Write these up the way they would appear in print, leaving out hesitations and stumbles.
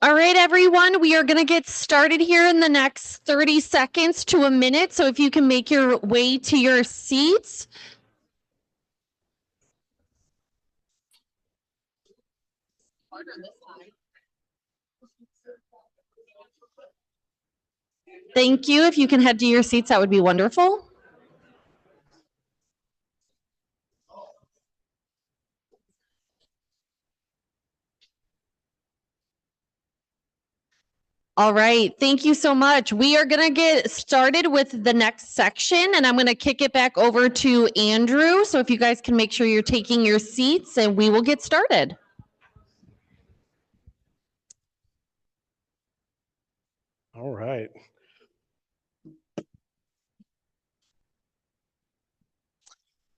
All right, everyone, we are going to get started here in the next 30 seconds to a minute. So if you can make your way to your seats. Thank you. If you can head to your seats, that would be wonderful. All right. Thank you so much. We are going to get started with the next section, and I'm going to kick it back over to Andrew. So if you guys can make sure you're taking your seats, and we will get started. All right.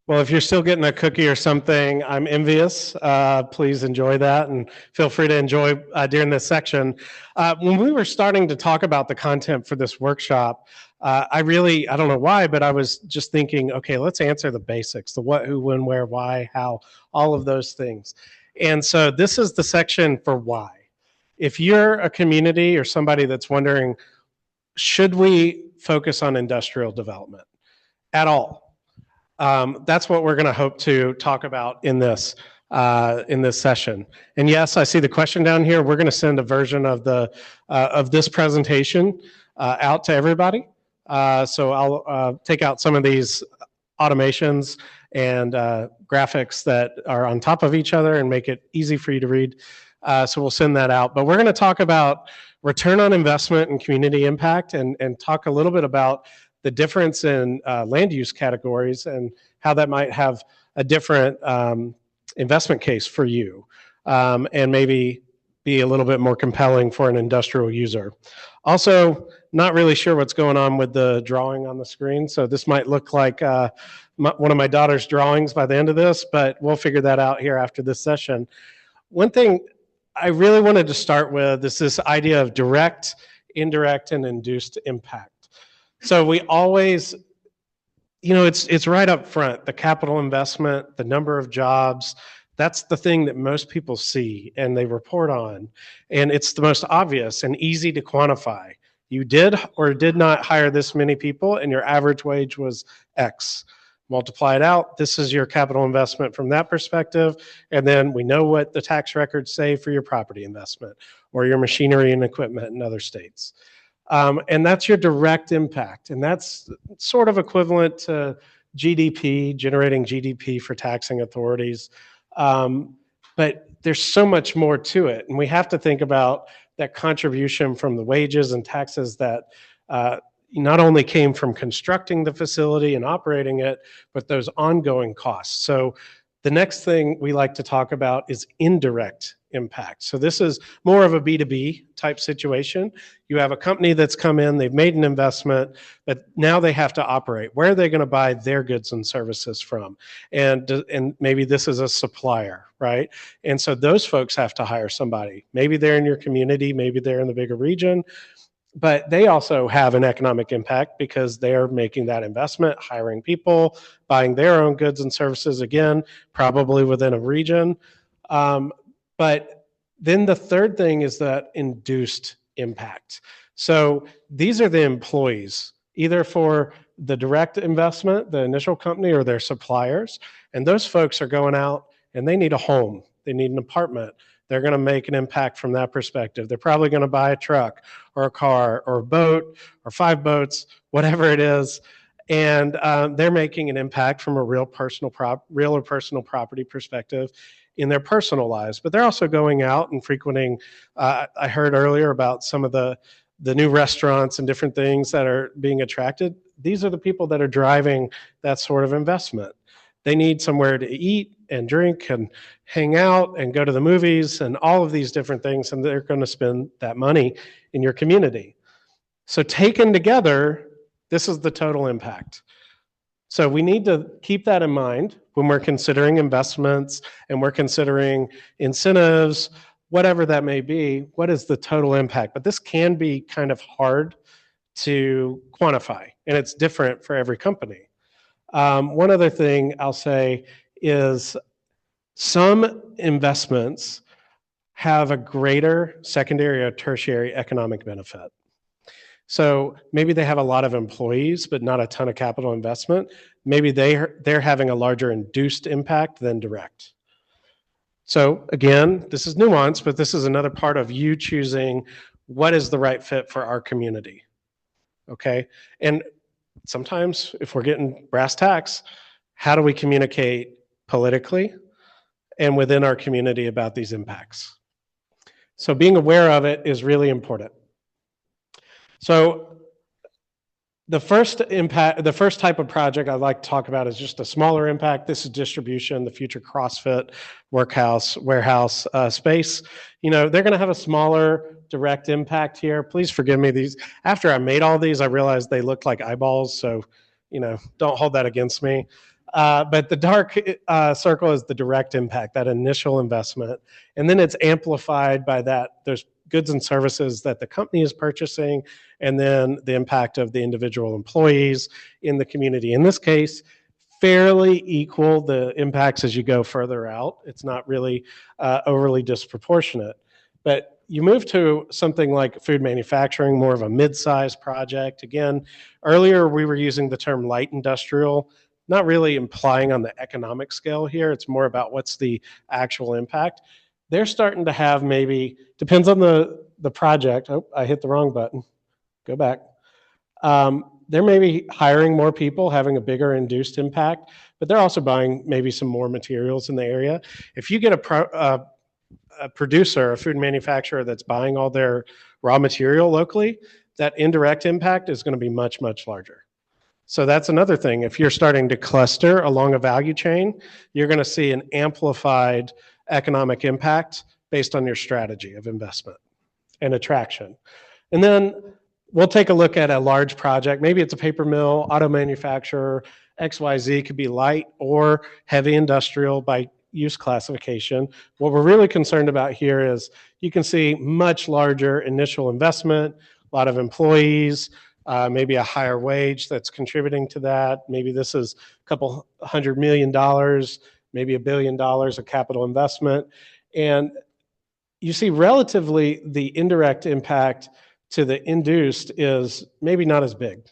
Well, if you're still getting a cookie or something, I'm envious. Please enjoy that and feel free to enjoy during this section. When we were starting to talk about the content for this workshop, I don't know why, but I was just thinking, okay, let's answer the basics, the what, who, when, where, why, how, all of those things. And so this is the section for why. If you're a community or somebody that's wondering, should we focus on industrial development at all? That's what we're going to hope to talk about in this session. And yes, I see the question down here. We're going to send a version of this presentation out to everybody. So I'll take out some of these automations and graphics that are on top of each other and make it easy for you to read. So we'll send that out. But we're going to talk about return on investment and community impact, and talk a little bit about the difference in land use categories and how that might have a different investment case for you, and maybe be a little bit more compelling for an industrial user. Also, not really sure what's going on with the drawing on the screen, so this might look like one of my daughter's drawings by the end of this, but we'll figure that out here after this session. One thing I really wanted to start with is this idea of direct, indirect, and induced impact. So we always, it's right up front, the capital investment, the number of jobs. That's the thing that most people see and they report on. And it's the most obvious and easy to quantify. You did or did not hire this many people and your average wage was X. Multiply it out. This is your capital investment from that perspective. And then we know what the tax records say for your property investment or your machinery and equipment in other states. And that's your direct impact. And that's sort of equivalent to GDP, generating GDP for taxing authorities. But there's so much more to it. And we have to think about that contribution from the wages and taxes that not only came from constructing the facility and operating it, but those ongoing costs. So the next thing we like to talk about is indirect impact. So this is more of a B2B type situation. You have a company that's come in, they've made an investment, but now they have to operate. Where are they going to buy their goods and services from? And maybe this is a supplier, right? And so those folks have to hire somebody. Maybe they're in your community, maybe they're in the bigger region, but they also have an economic impact because they're making that investment, hiring people, buying their own goods and services, again, probably within a region. But then the third thing is that induced impact. So these are the employees, either for the direct investment, the initial company, or their suppliers. And those folks are going out and they need a home, they need an apartment. They're going to make an impact from that perspective. They're probably going to buy a truck or a car or a boat or 5 boats, whatever it is. And they're making an impact from a real or personal property perspective in their personal lives. But they're also going out and frequenting. I heard earlier about some of the new restaurants and different things that are being attracted. These are the people that are driving that sort of investment. They need somewhere to eat and drink and hang out and go to the movies and all of these different things, and they're going to spend that money in your community. So taken together, this is the total impact. So we need to keep that in mind when we're considering investments and we're considering incentives, whatever that may be. What is the total impact? But this can be kind of hard to quantify, and it's different for every company. One other thing I'll say is some investments have a greater secondary or tertiary economic benefit. So maybe they have a lot of employees, but not a ton of capital investment. Maybe they're having a larger induced impact than direct. So again, this is nuanced, but this is another part of you choosing what is the right fit for our community. Okay. And sometimes if we're getting brass tacks, how do we communicate politically and within our community about these impacts? So being aware of it is really important. So the first type of project I'd like to talk about is just a smaller impact. This is distribution, the future CrossFit workhouse, warehouse space. You know, they're going to have a smaller direct impact here. Please forgive me. These, after I made all these, I realized they looked like eyeballs. So, you know, don't hold that against me. But the dark circle is the direct impact, that initial investment. And then it's amplified by that. There's goods and services that the company is purchasing, and then the impact of the individual employees in the community. In this case, fairly equal the impacts as you go further out. It's not really overly disproportionate. But you move to something like food manufacturing, more of a mid-sized project. Again, earlier we were using the term light industrial, not really implying on the economic scale here. It's more about what's the actual impact. They're starting to have maybe, depends on the project. Oh, I hit the wrong button. Go back. They're maybe hiring more people, having a bigger induced impact, but they're also buying maybe some more materials in the area. If you get a producer, a food manufacturer that's buying all their raw material locally, that indirect impact is going to be much, much larger. So that's another thing. If you're starting to cluster along a value chain, you're going to see an amplified economic impact based on your strategy of investment and attraction. And then we'll take a look at a large project. Maybe it's a paper mill, auto manufacturer, XYZ, could be light or heavy industrial by use classification. What we're really concerned about here is you can see much larger initial investment, a lot of employees, maybe a higher wage that's contributing to that. Maybe this is a couple $100 million, maybe $1 billion of capital investment. And you see relatively the indirect impact to the induced is maybe not as big,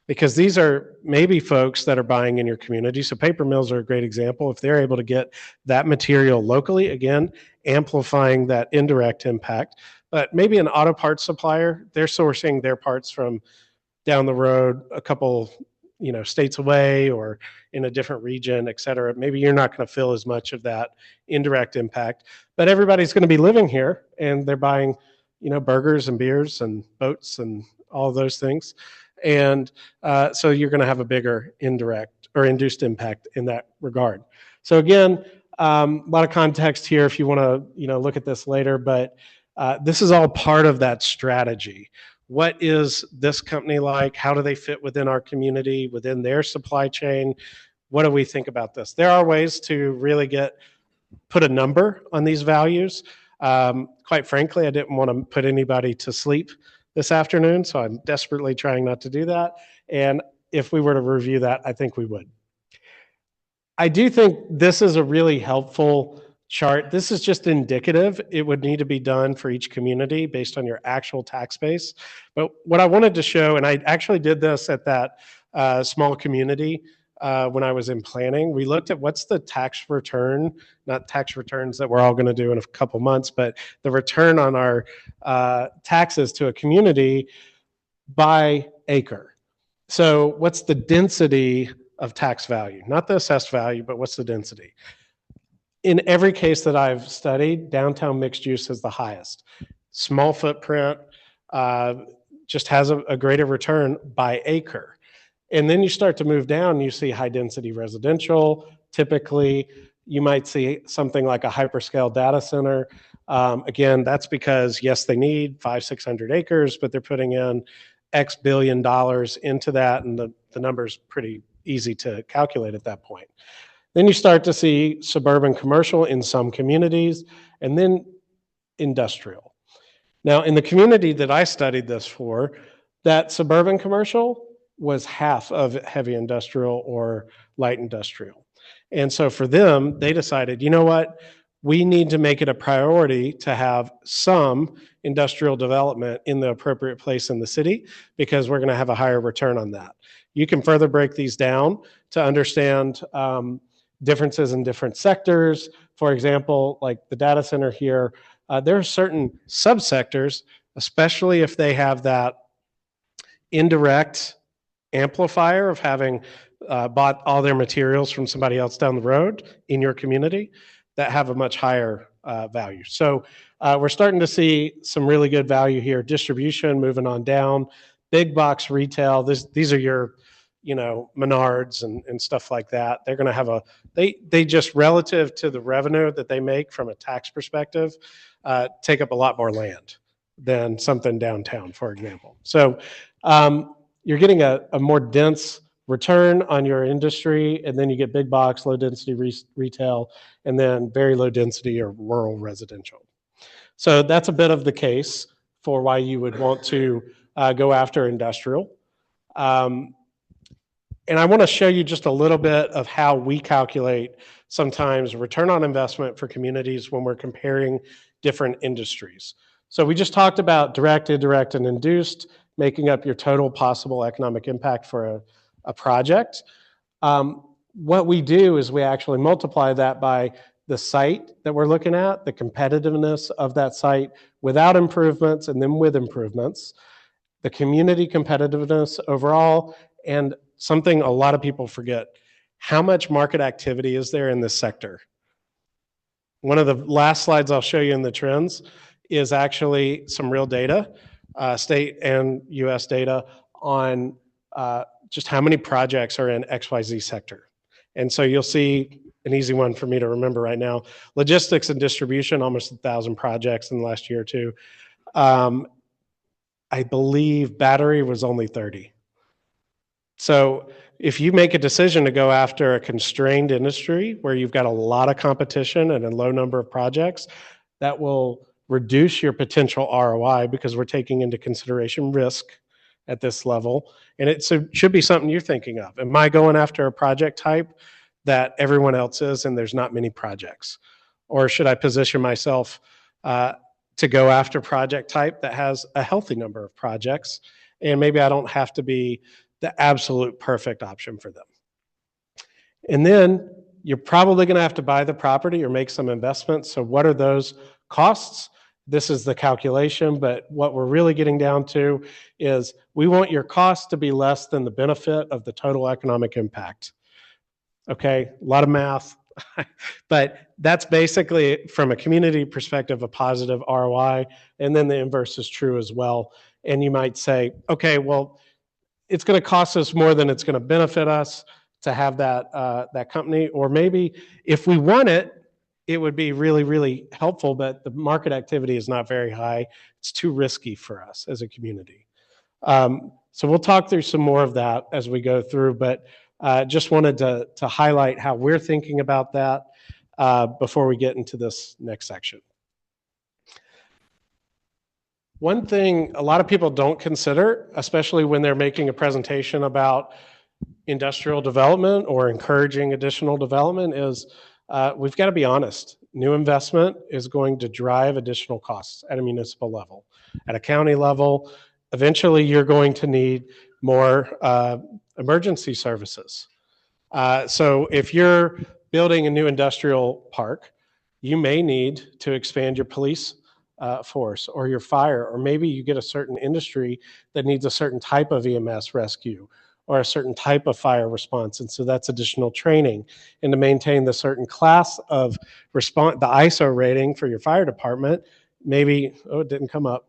because these are maybe folks that are buying in your community. So paper mills are a great example. If they're able to get that material locally, again, amplifying that indirect impact. But maybe an auto parts supplier, they're sourcing their parts from down the road, a couple, you know, states away or in a different region, et cetera. Maybe you're not going to feel as much of that indirect impact, but everybody's going to be living here and they're buying, you know, burgers and beers and boats and all of those things. And so you're going to have a bigger indirect or induced impact in that regard. So again, a lot of context here if you want to, you know, look at this later, but this is all part of that strategy. What is this company like? How do they fit within our community, within their supply chain? What do we think about this? There are ways to really put a number on these values. Quite frankly, I didn't want to put anybody to sleep this afternoon, so I'm desperately trying not to do that. And if we were to review that, I think we would. I do think this is a really helpful chart. This is just indicative. It would need to be done for each community based on your actual tax base. But what I wanted to show, and I actually did this at that small community when I was in planning, we looked at what's the tax return, not tax returns that we're all going to do in a couple months, but the return on our taxes to a community by acre. So what's the density of tax value? Not the assessed value, but what's the density? In every case that I've studied, downtown mixed use is the highest. Small footprint, just has a greater return by acre. And then you start to move down, you see high density residential. Typically, you might see something like a hyperscale data center. Again, that's because, yes, they need 500-600 acres, but they're putting in X billion dollars into that, and the number's pretty easy to calculate at that point. Then you start to see suburban commercial in some communities, and then industrial. Now, in the community that I studied this for, that suburban commercial was half of heavy industrial or light industrial. And so for them, they decided, you know what, we need to make it a priority to have some industrial development in the appropriate place in the city because we're going to have a higher return on that. You can further break these down to understand differences in different sectors. For example, like the data center here, there are certain subsectors, especially if they have that indirect amplifier of having bought all their materials from somebody else down the road in your community, that have a much higher value. So we're starting to see some really good value here. Distribution moving on down, big box retail. These are your, Menards and stuff like that. They're going to have they just relative to the revenue that they make from a tax perspective, take up a lot more land than something downtown, for example. So you're getting a more dense return on your industry, and then you get big box, low density retail, and then very low density or rural residential. So that's a bit of the case for why you would want to go after industrial. And I want to show you just a little bit of how we calculate sometimes return on investment for communities when we're comparing different industries. So we just talked about direct, indirect, and induced, making up your total possible economic impact for a project. What we do is we actually multiply that by the site that we're looking at, the competitiveness of that site without improvements and then with improvements, the community competitiveness overall, and something a lot of people forget, how much market activity is there in this sector? One of the last slides I'll show you in the trends is actually some real data, state and US data on just how many projects are in XYZ sector. And so you'll see an easy one for me to remember right now. Logistics and distribution, almost 1,000 projects in the last year or two. I believe battery was only 30. So if you make a decision to go after a constrained industry where you've got a lot of competition and a low number of projects, that will reduce your potential ROI because we're taking into consideration risk at this level. And it should be something you're thinking of. Am I going after a project type that everyone else is and there's not many projects? Or should I position myself to go after project type that has a healthy number of projects, and maybe I don't have to be the absolute perfect option for them? And then you're probably going to have to buy the property or make some investments. So what are those costs? This is the calculation, but what we're really getting down to is we want your cost to be less than the benefit of the total economic impact. Okay, a lot of math, but that's basically, from a community perspective, a positive ROI, and then the inverse is true as well. And you might say, okay, well, it's going to cost us more than it's going to benefit us to have that company, or maybe if we want it, it would be really, really helpful, but the market activity is not very high. It's too risky for us as a community. So we'll talk through some more of that as we go through, but just wanted to highlight how we're thinking about that before we get into this next section. One thing a lot of people don't consider, especially when they're making a presentation about industrial development or encouraging additional development, is we've got to be honest. New investment is going to drive additional costs at a municipal level. At a county level, eventually you're going to need more emergency services. So if you're building a new industrial park, you may need to expand your police force or your fire, or maybe you get a certain industry that needs a certain type of EMS rescue or a certain type of fire response. And so that's additional training. And to maintain the certain class of response, the ISO rating for your fire department, maybe, oh, it didn't come up.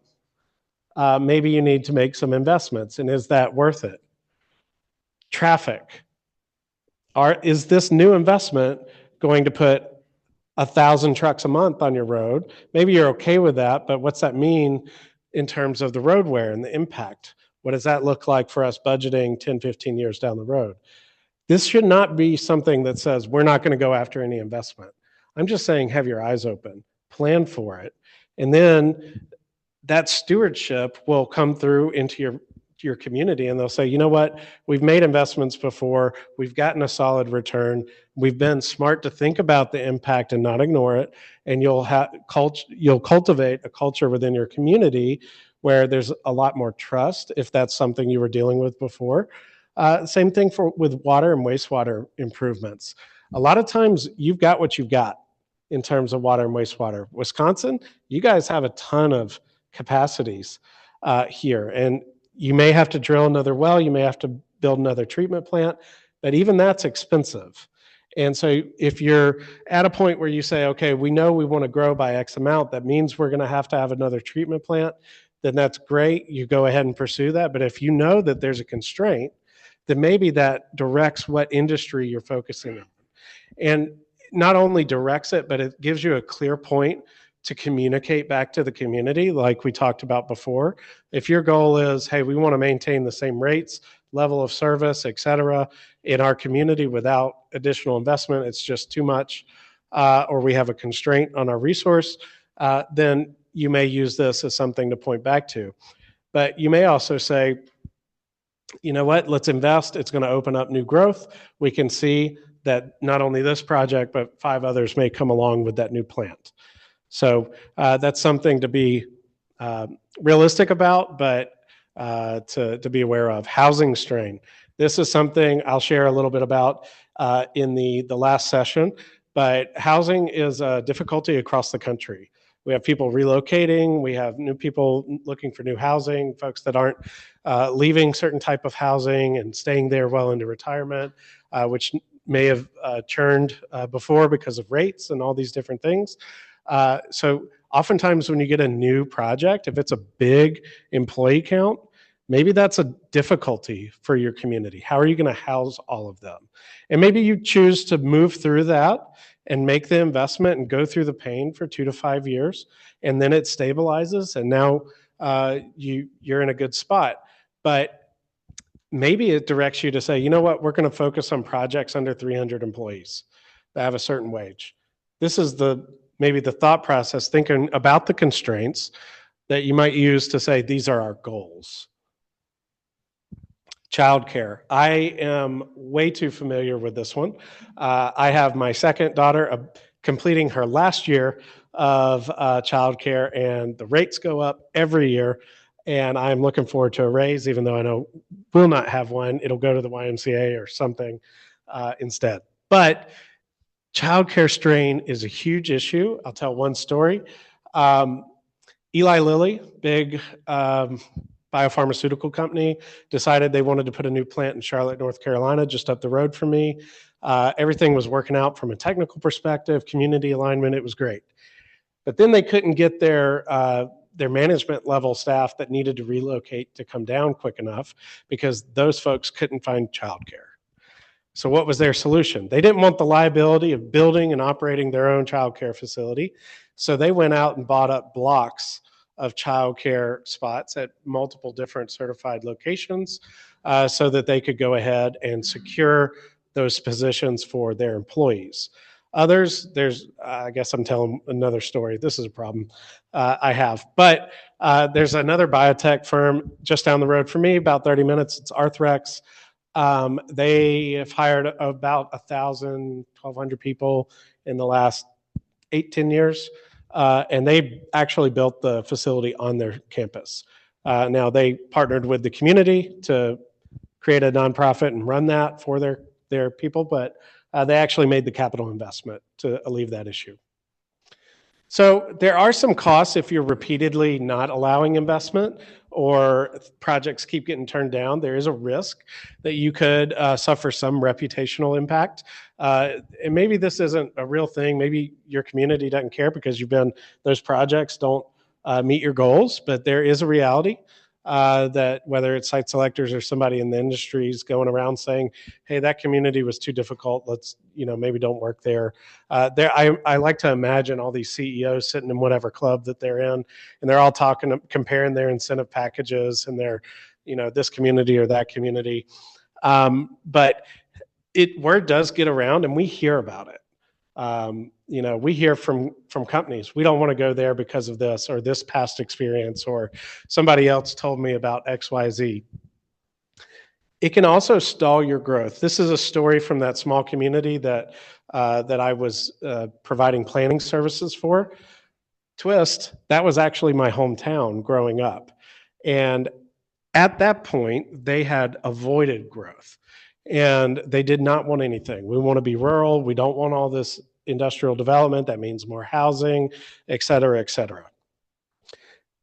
Maybe you need to make some investments. And is that worth it? Traffic. Is this new investment going to put 1,000 trucks a month on your road? Maybe you're okay with that, but what's that mean in terms of the road wear and the impact? What does that look like for us budgeting 10, 15 years down the road? This should not be something that says we're not going to go after any investment. I'm just saying have your eyes open, plan for it, and then that stewardship will come through into your your community and they'll say, you know what, we've made investments before, we've gotten a solid return, we've been smart to think about the impact and not ignore it, and you'll cultivate a culture within your community where there's a lot more trust if that's something you were dealing with before. Same thing with water and wastewater improvements. A lot of times you've got what you've got in terms of water and wastewater. Wisconsin, you guys have a ton of capacities here, and you may have to drill another well, you may have to build another treatment plant, but even that's expensive. And so if you're at a point where you say, okay, we know we want to grow by X amount, that means we're going to have another treatment plant, then that's great. You go ahead and pursue that. But if you know that there's a constraint, then maybe that directs what industry you're focusing on. And not only directs it, but it gives you a clear point to communicate back to the community, like we talked about before. If your goal is, hey, we want to maintain the same rates, level of service, et cetera, in our community without additional investment, it's just too much, or we have a constraint on our resource, then you may use this as something to point back to. But you may also say, you know what, let's invest. It's going to open up new growth. We can see that not only this project, but 5 others may come along with that new plant. So that's something to be realistic about, but to be aware of. Housing strain. This is something I'll share a little bit about in the last session, but housing is a difficulty across the country. We have people relocating. We have new people looking for new housing, folks that aren't leaving certain type of housing and staying there well into retirement, which may have churned before because of rates and all these different things. So oftentimes when you get a new project, if it's a big employee count, maybe that's a difficulty for your community. How are you going to house all of them? And maybe you choose to move through that and make the investment and go through the pain for 2 to 5 years, and then it stabilizes, and now you're in a good spot. But maybe it directs you to say, you know what, we're going to focus on projects under 300 employees that have a certain wage. This is maybe the thought process, thinking about the constraints that you might use to say, these are our goals. Childcare. I am way too familiar with this one. I have my second daughter completing her last year of childcare, and the rates go up every year. And I'm looking forward to a raise, even though I know we'll not have one. It'll go to the YMCA or something instead. But childcare strain is a huge issue. I'll tell one story. Eli Lilly, big biopharmaceutical company, decided they wanted to put a new plant in Charlotte, North Carolina, just up the road from me. Everything was working out from a technical perspective, community alignment, it was great. But then they couldn't get their management level staff that needed to relocate to come down quick enough because those folks couldn't find childcare. So what was their solution? They didn't want the liability of building and operating their own childcare facility. So they went out and bought up blocks of childcare spots at multiple different certified locations so that they could go ahead and secure those positions for their employees. Others, I guess I'm telling another story. This is a problem I have. But there's another biotech firm just down the road from me, about 30 minutes. It's Arthrex. They have hired about 1,000, 1,200 people in the last 8-10 years. And they actually built the facility on their campus. Now, they partnered with the community to create a nonprofit and run that for their people, but they actually made the capital investment to alleviate that issue. So there are some costs if you're repeatedly not allowing investment or projects keep getting turned down. There is a risk that you could suffer some reputational impact. And maybe this isn't a real thing. Maybe your community doesn't care because those projects don't meet your goals, but there is a reality that whether it's site selectors or somebody in the industry is going around saying, hey, that community was too difficult. Let's, maybe don't work there. I like to imagine all these CEOs sitting in whatever club that they're in, and they're all comparing their incentive packages and their, this community or that community. But word does get around and we hear about it. We hear from companies, we don't want to go there because of this or this past experience, or somebody else told me about XYZ. It can also stall your growth. This is a story from that small community that I was providing planning services for. Twist, that was actually my hometown growing up. And at that point, they had avoided growth and they did not want anything. We want to be rural. We don't want all this industrial development. That means more housing, et cetera, et cetera.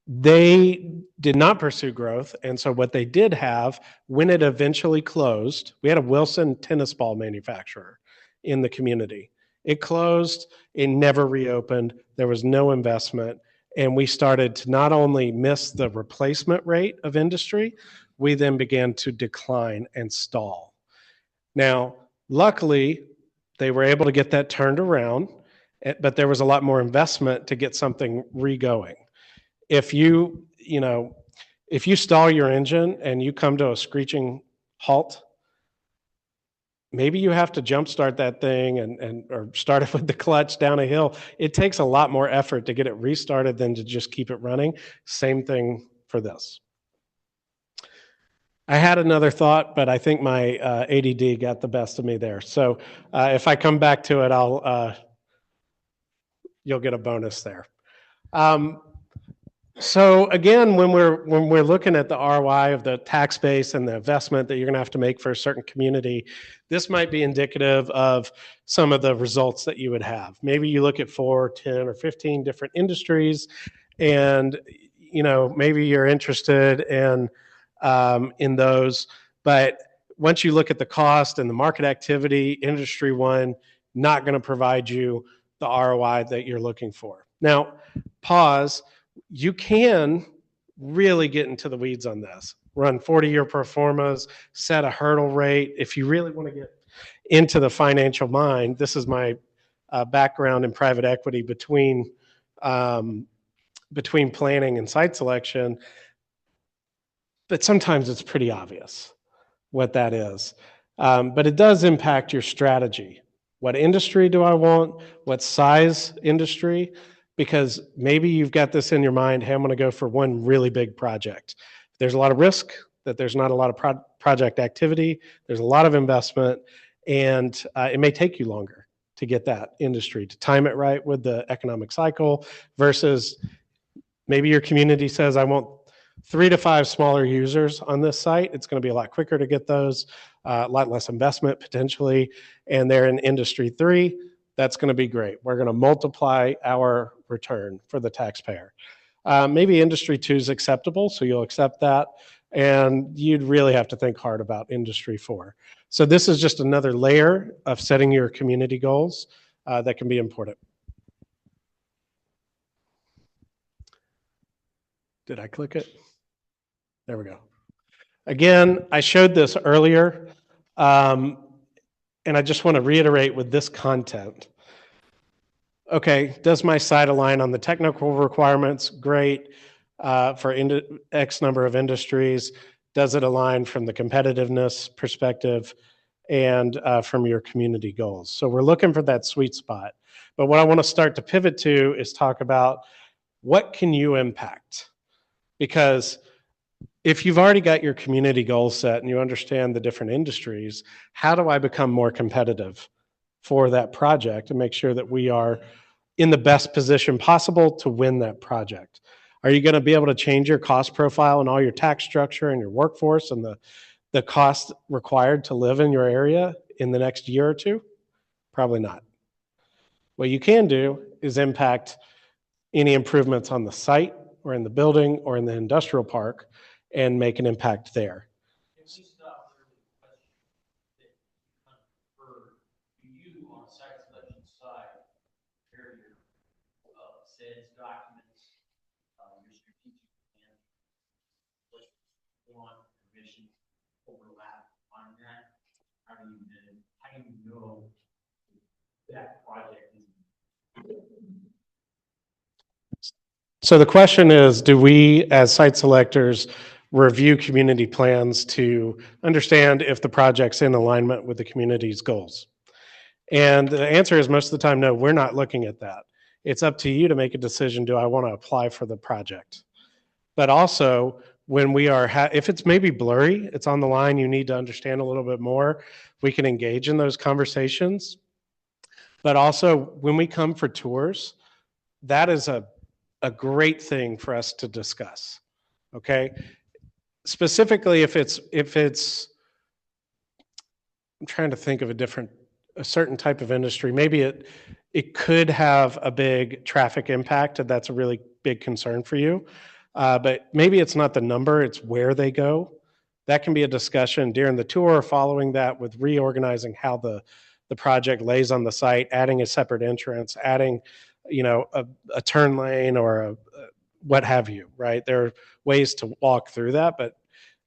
They did not pursue growth. And so what they did have, when it eventually closed, we had a Wilson tennis ball manufacturer in the community. It closed, it never reopened, there was no investment, and we started to not only miss the replacement rate of industry, we then began to decline and stall. Now, luckily, they were able to get that turned around, but there was a lot more investment to get something re-going. If you stall your engine and you come to a screeching halt, maybe you have to jumpstart that thing or start it with the clutch down a hill. It takes a lot more effort to get it restarted than to just keep it running. Same thing for this. I had another thought, but I think my ADD got the best of me there. So if I come back to it, you'll get a bonus there. So again, when we're looking at the ROI of the tax base and the investment that you're going to have to make for a certain community, this might be indicative of some of the results that you would have. Maybe you look at 4, 10, or 15 different industries, and maybe you're interested in those. But once you look at the cost and the market activity, industry one not going to provide you the ROI that you're looking for. Now, pause. You can really get into the weeds on this. Run 40-year pro formas, set a hurdle rate. If you really want to get into the financial mind, this is my background in private equity between planning and site selection. But sometimes it's pretty obvious what that is. But it does impact your strategy. What industry do I want? What size industry? Because maybe you've got this in your mind, hey, I'm going to go for one really big project. There's a lot of risk, that there's not a lot of project activity, there's a lot of investment, and it may take you longer to get that industry, to time it right with the economic cycle, versus maybe your community says, I want 3 to 5 smaller users on this site. It's going to be a lot quicker to get those, a lot less investment potentially, and they're in industry 3. That's going to be great. We're going to multiply our return for the taxpayer. Maybe industry 2 is acceptable, so you'll accept that. And you'd really have to think hard about industry 4. So this is just another layer of setting your community goals that can be important. Did I click it? There we go. Again, I showed this earlier. And I just want to reiterate with this content. Okay, does my site align on the technical requirements? Great. For X number of industries. Does it align from the competitiveness perspective and from your community goals? So we're looking for that sweet spot. But what I want to start to pivot to is talk about what can you impact? Because if you've already got your community goals set and you understand the different industries, how do I become more competitive for that project and make sure that we are in the best position possible to win that project? Are you going to be able to change your cost profile and all your tax structure and your workforce and the cost required to live in your area in the next year or 2? Probably not. What you can do is impact any improvements on the site or in the building or in the industrial park and make an impact there. If we stop there with the question that you kind of prefer, do you on the site selection side prepare your SEDS documents, your strategic plan, what you want, your mission overlap on that? How do you know that project is? So the question is, do we as site selectors review community plans to understand if the project's in alignment with the community's goals? And the answer is most of the time, no, we're not looking at that. It's up to you to make a decision, do I want to apply for the project? But also, when we are, if it's maybe blurry, it's on the line, you need to understand a little bit more, we can engage in those conversations. But also when we come for tours, that is a great thing for us to discuss. Okay. Specifically, if it's, I'm trying to think of a certain type of industry. Maybe it could have a big traffic impact, and that's a really big concern for you. But maybe it's not the number, it's where they go. That can be a discussion during the tour, following that with reorganizing how the project lays on the site, adding a separate entrance, adding, a turn lane or what have you, right? There are ways to walk through that, but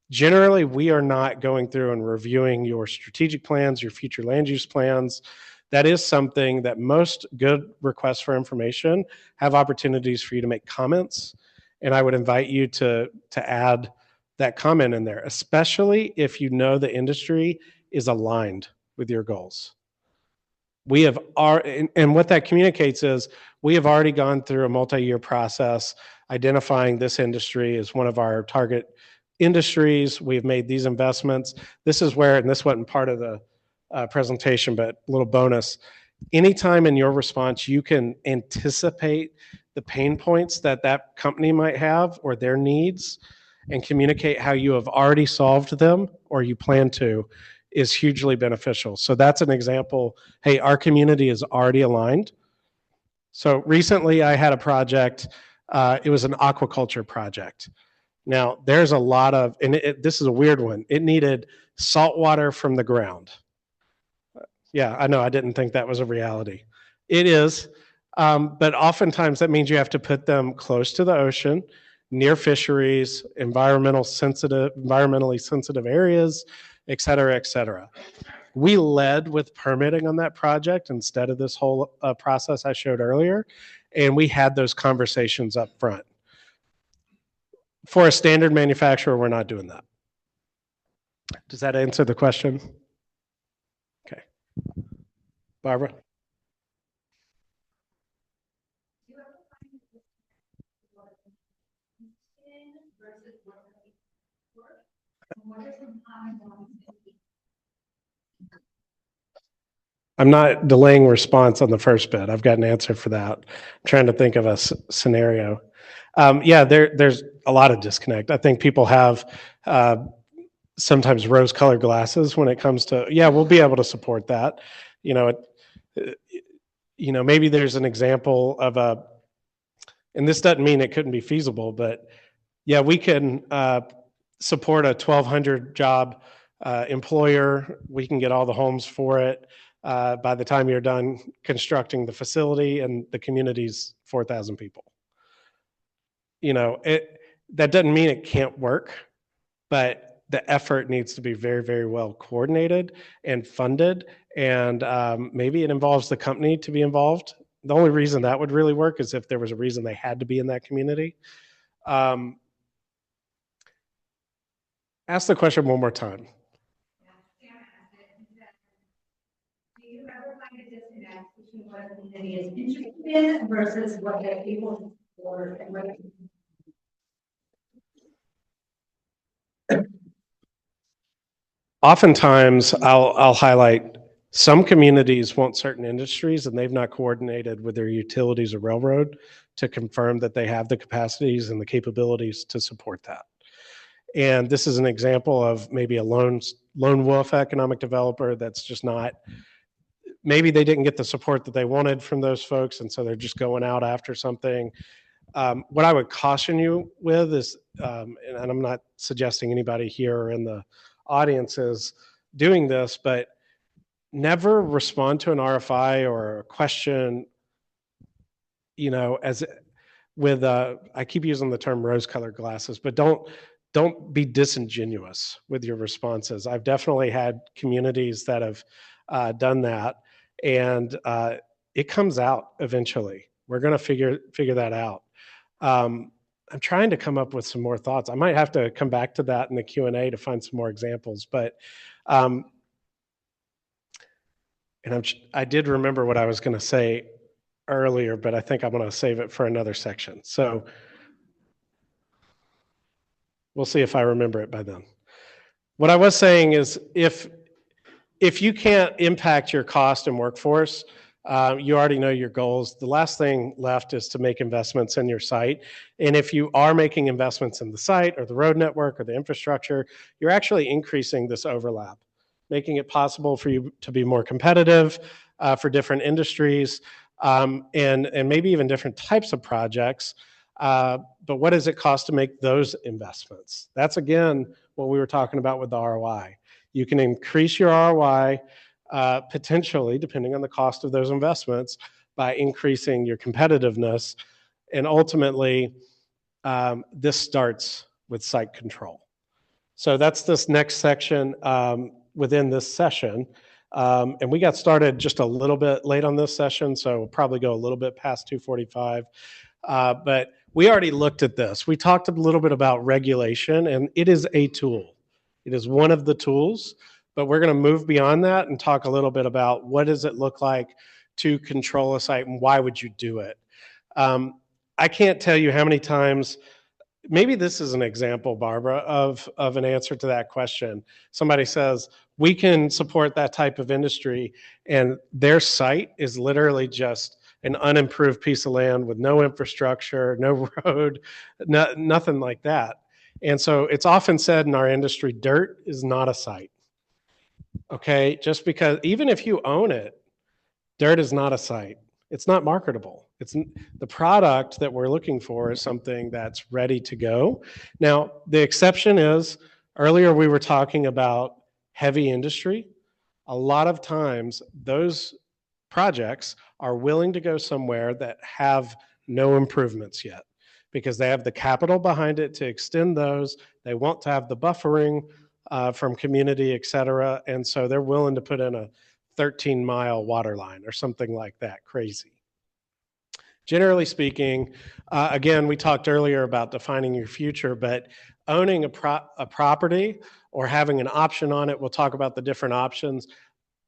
generally we are not going through and reviewing your strategic plans, your future land use plans. That is something that most good requests for information have opportunities for you to make comments. And I would invite you to add that comment in there, especially if you know the industry is aligned with your goals. We have and what that communicates is we have already gone through a multi-year process identifying this industry as one of our target industries. We've made these investments. This is where, and this wasn't part of the presentation, but a little bonus. Anytime in your response, you can anticipate the pain points that company might have or their needs and communicate how you have already solved them or you plan to, is hugely beneficial. So that's an example. Hey, our community is already aligned. So recently I had a project, it was an aquaculture project. Now there's a lot of, and this is a weird one. It needed salt water from the ground. Yeah, I know, I didn't think that was a reality. It is, but oftentimes that means you have to put them close to the ocean, near fisheries, environmentally sensitive areas, et cetera, et cetera. We led with permitting on that project instead of this whole process I showed earlier, and we had those conversations up front. For a standard manufacturer, we're not doing that. Does that answer the question? Okay. Barbara? I'm not delaying response on the first bit. I've got an answer for that. I'm trying to think of a scenario. Yeah, there's a lot of disconnect. I think people have sometimes rose-colored glasses when it comes to, yeah, we'll be able to support that. Maybe there's an example of and this doesn't mean it couldn't be feasible, but yeah, we can support a 1,200 job employer. We can get all the homes for it by the time you're done constructing the facility, and the community's 4,000 people. That doesn't mean it can't work, but the effort needs to be very, very well coordinated and funded. And maybe it involves the company to be involved. The only reason that would really work is if there was a reason they had to be in that community. Ask the question one more time. Do you ever find a disconnect between what the community is interested in versus what they're able to support and what? Oftentimes, I'll highlight some communities want certain industries, and they've not coordinated with their utilities or railroad to confirm that they have the capacities and the capabilities to support that. And this is an example of maybe a lone wolf economic developer that's just not, maybe they didn't get the support that they wanted from those folks, and so they're just going out after something. What I would caution you with is, and I'm not suggesting anybody here or in the audience is doing this, but never respond to an RFI or a question, as with, I keep using the term rose-colored glasses, but don't be disingenuous with your responses. I've definitely had communities that have done that, and it comes out eventually. We're going to figure that out. I'm trying to come up with some more thoughts. I might have to come back to that in the Q&A to find some more examples, but and I did remember what I was going to say earlier, but I think I'm going to save it for another section. So We'll see if I remember it by then. What I was saying is if you can't impact your cost and workforce, you already know your goals. The last thing left is to make investments in your site. And if you are making investments in the site or the road network or the infrastructure, you're actually increasing this overlap, making it possible for you to be more competitive for different industries and maybe even different types of projects. But what does it cost to make those investments? That's, again, what we were talking about with the ROI. You can increase your ROI potentially, depending on the cost of those investments, by increasing your competitiveness. And ultimately, this starts with site control. So that's this next section within this session. And we got started just a little bit late on this session, so we'll probably go a little bit past 2:45. But we already looked at this. We talked a little bit about regulation, and it is a tool. It is one of the tools, but we're going to move beyond that and talk a little bit about what does it look like to control a site and why would you do it. I can't tell you how many times, maybe this is an example, Barbara, of an answer to that question. Somebody says, we can support that type of industry, and their site is literally just an unimproved piece of land with no infrastructure, no road, nothing like that. And so it's often said in our industry, dirt is not a site. Okay, just because even if you own it, dirt is not a site. It's not marketable. It's the product that we're looking for is something that's ready to go. Now, the exception is earlier we were talking about heavy industry. A lot of times those projects are willing to go somewhere that have no improvements yet because they have the capital behind it to extend those. They want to have the buffering from community, et cetera. And so they're willing to put in a 13-mile water line or something like that, crazy. Generally speaking, again, we talked earlier about defining your future, but owning a property or having an option on it, we'll talk about the different options,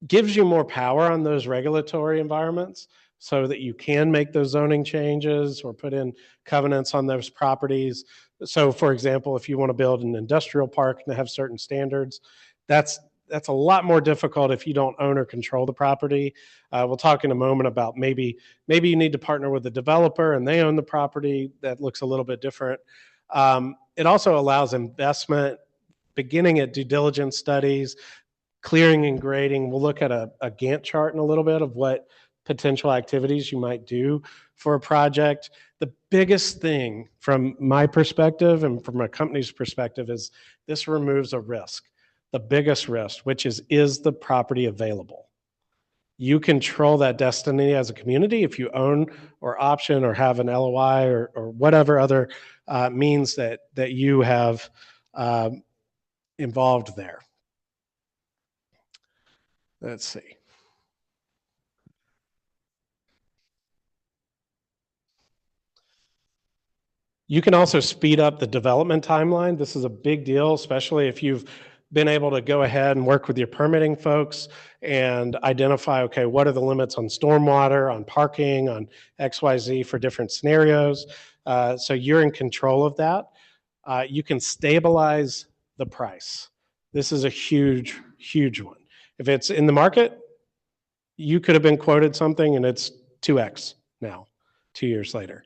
gives you more power on those regulatory environments so that you can make those zoning changes or put in covenants on those properties. So for example, if you want to build an industrial park and have certain standards, that's a lot more difficult if you don't own or control the property. We'll talk in a moment about maybe you need to partner with the developer and they own the property. That looks a little bit different. It also allows investment, beginning at due diligence studies, clearing and grading. We'll look at a Gantt chart in a little bit of what potential activities you might do for a project. The biggest thing from my perspective and from a company's perspective is this removes a risk. The biggest risk, which is the property available? You control that destiny as a community if you own or option or have an LOI or whatever other means that you have involved there. Let's see. You can also speed up the development timeline. This is a big deal, especially if you've been able to go ahead and work with your permitting folks and identify, okay, what are the limits on stormwater, on parking, on XYZ for different scenarios. So you're in control of that. You can stabilize the price. This is a huge, huge one. If it's in the market, you could have been quoted something and it's 2x now, 2 years later.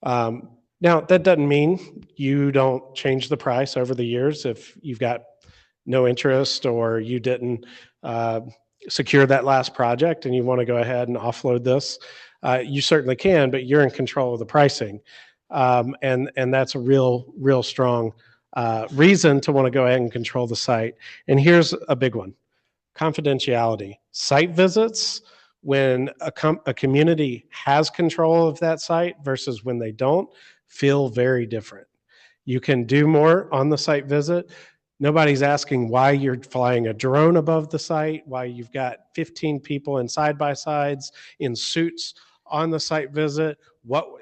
Now, that doesn't mean you don't change the price over the years if you've got no interest or you didn't secure that last project and you want to go ahead and offload this. You certainly can, but you're in control of the pricing. And that's a real strong reason to want to go ahead and control the site. And here's a big one. Confidentiality. Site visits, when a community has control of that site versus when they don't, feel very different. You can do more on the site visit. Nobody's asking why you're flying a drone above the site, why you've got 15 people in side-by-sides in suits on the site visit.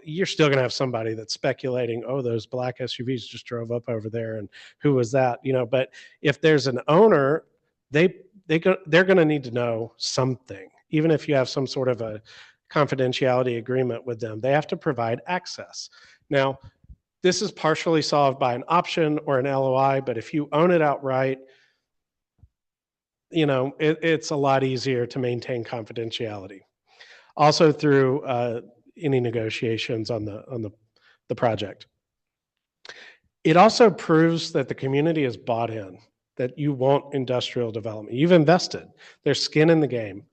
You're still going to have somebody that's speculating, oh, those black SUVs just drove up over there and who was that? But if there's an owner, they're going to need to know something. Even if you have some sort of a confidentiality agreement with them, they have to provide access. Now, This is partially solved by an option or an LOI, but if you own it outright, it's a lot easier to maintain confidentiality. Also through any negotiations on the project. It also proves that the community is bought in, that you want industrial development. You've invested. There's skin in the game.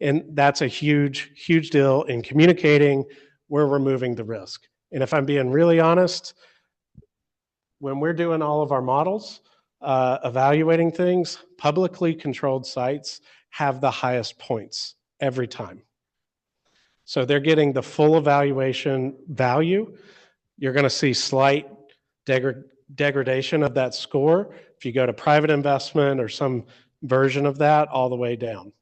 And that's a huge, huge deal in communicating. We're removing the risk. And if I'm being really honest, when we're doing all of our models, evaluating things, publicly controlled sites have the highest points every time. So they're getting the full evaluation value. You're going to see slight degradation of that score if you go to private investment or some version of that all the way down.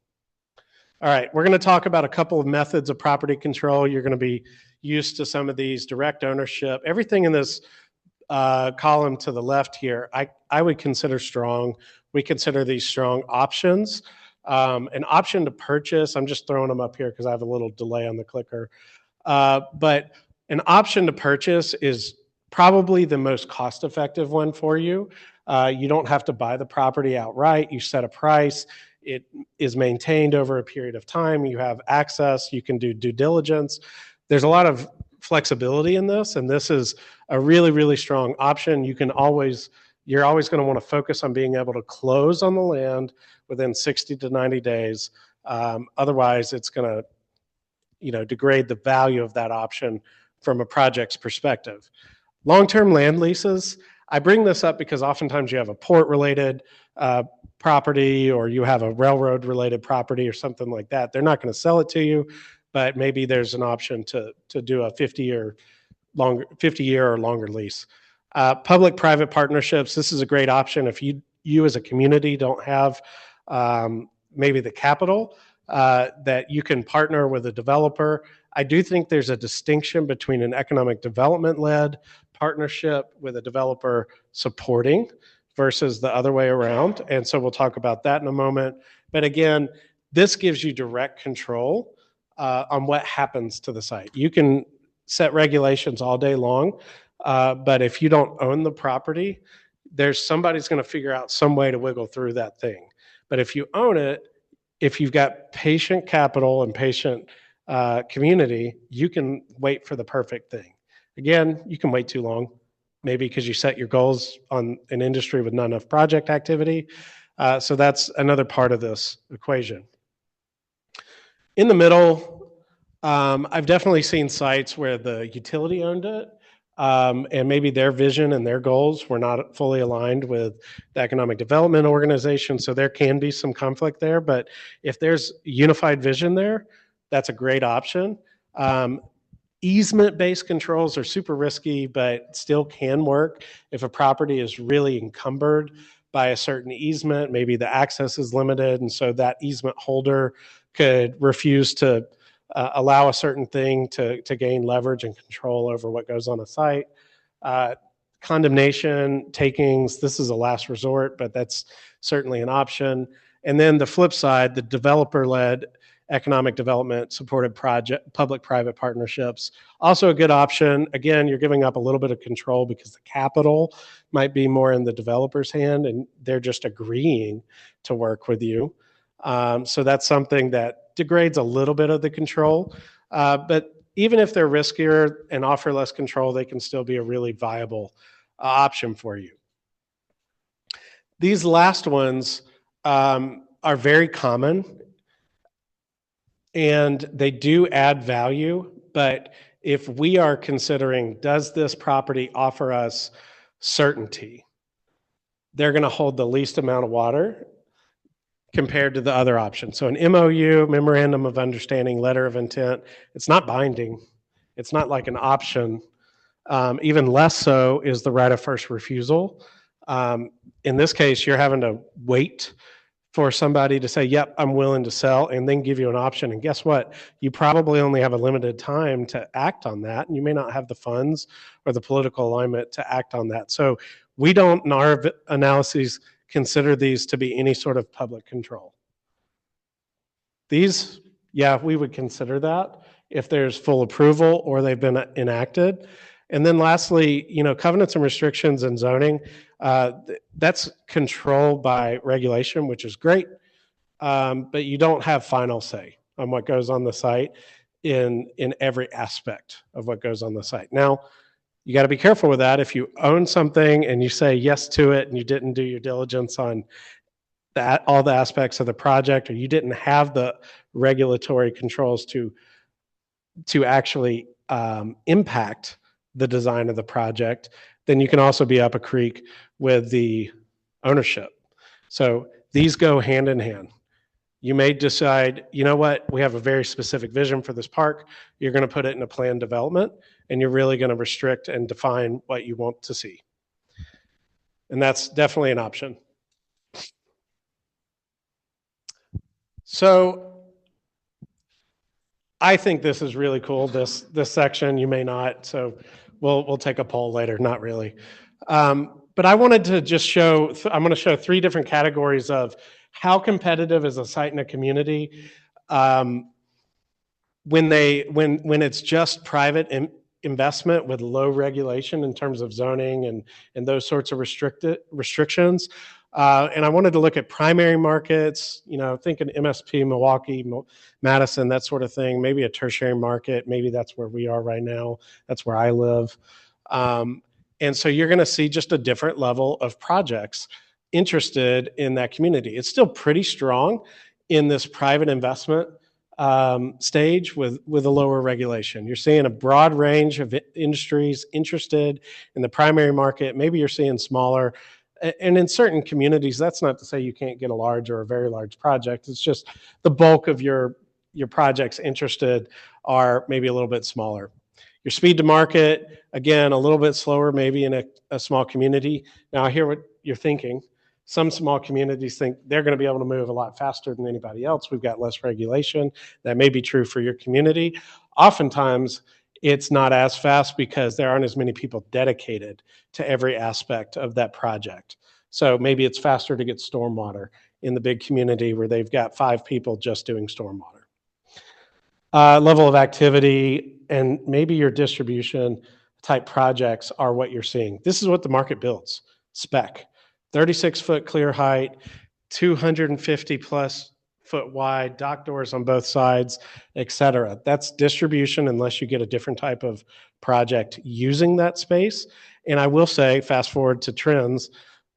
All right, we're going to talk about a couple of methods of property control. You're going to be used to some of these: direct ownership. Everything in this column to the left here, I would consider strong. We consider these strong options. An option to purchase, I'm just throwing them up here because I have a little delay on the clicker. But an option to purchase is probably the most cost-effective one for you. You don't have to buy the property outright. You set a price. It is maintained over a period of time. You have access. You can do due diligence. There's a lot of flexibility in this, and this is a really, really strong option. You're always going to want to focus on being able to close on the land within 60 to 90 days. Otherwise, it's going to, degrade the value of that option from a project's perspective. Long-term land leases, I bring this up because oftentimes you have a port-related property, or you have a railroad-related property or something like that. They're not going to sell it to you, but maybe there's an option to do a 50-year or longer lease. Public-private partnerships, this is a great option if you as a community don't have maybe the capital that you can partner with a developer. I do think there's a distinction between an economic development-led partnership with a developer supporting versus the other way around. And so we'll talk about that in a moment. But again, this gives you direct control on what happens to the site. You can set regulations all day long, but if you don't own the property, somebody's going to figure out some way to wiggle through that thing. But if you own it, if you've got patient capital and patient community, you can wait for the perfect thing. Again, you can wait too long, maybe because you set your goals on an industry with not enough project activity. So that's another part of this equation. In the middle, I've definitely seen sites where the utility owned it, and maybe their vision and their goals were not fully aligned with the economic development organization. So there can be some conflict there, but if there's unified vision there, that's a great option. Easement-based controls are super risky, but still can work if a property is really encumbered by a certain easement. Maybe the access is limited, and so that easement holder could refuse to allow a certain thing to gain leverage and control over what goes on a site. Condemnation, takings, this is a last resort, but that's certainly an option. And then the flip side, the developer-led economic development supported project, public-private partnerships, also a good option. Again, you're giving up a little bit of control because the capital might be more in the developer's hand and they're just agreeing to work with you. So that's something that degrades a little bit of the control. But even if they're riskier and offer less control, they can still be a really viable option for you. These last ones are very common and they do add value, but if we are considering, does this property offer us certainty? They're going to hold the least amount of water compared to the other options. So an MOU, Memorandum of Understanding, Letter of Intent, it's not binding. It's not like an option. Even less so is the right of first refusal. In this case, you're having to wait for somebody to say, yep, I'm willing to sell, and then give you an option. And guess what? You probably only have a limited time to act on that, and you may not have the funds or the political alignment to act on that. So we don't, in our analyses, consider these to be any sort of public control. These, yeah, we would consider that if there's full approval or they've been enacted. And then lastly, covenants and restrictions and zoning, that's controlled by regulation, which is great. But you don't have final say on what goes on the site in every aspect of what goes on the site. Now, you got to be careful with that. If you own something and you say yes to it and you didn't do your diligence on that, all the aspects of the project, or you didn't have the regulatory controls to actually impact the design of the project, then you can also be up a creek with the ownership. So these go hand in hand. You may decide, you know what, we have a very specific vision for this park. You're going to put it in a planned development, and you're really going to restrict and define what you want to see. And that's definitely an option. So I think this is really cool, this section. You may not, so we'll take a poll later. Not really. But I wanted to just show, I'm going to show 3 different categories of how competitive is a site in a community when it's just private investment with low regulation in terms of zoning and those sorts of restrictions. And I wanted to look at primary markets, thinking MSP, Milwaukee, Madison, that sort of thing, maybe a tertiary market. Maybe that's where we are right now. That's where I live. And so you're going to see just a different level of projects interested in that community. It's still pretty strong in this private investment stage with a lower regulation. You're seeing a broad range of industries interested in the primary market. Maybe you're seeing smaller, and in certain communities, that's not to say you can't get a large or a very large project. It's just the bulk of your projects interested are maybe a little bit smaller. Your speed to market, again, a little bit slower, maybe in a small community. Now, I hear what you're thinking. Some small communities think they're going to be able to move a lot faster than anybody else. We've got less regulation. That may be true for your community. Oftentimes, it's not as fast because there aren't as many people dedicated to every aspect of that project. So maybe it's faster to get stormwater in the big community where they've got 5 people just doing stormwater. Level of activity and maybe your distribution type projects are what you're seeing. This is what the market builds. Spec. 36-foot clear height, 250 plus foot wide, dock doors on both sides, etc. That's distribution unless you get a different type of project using that space. And I will say, fast forward to trends,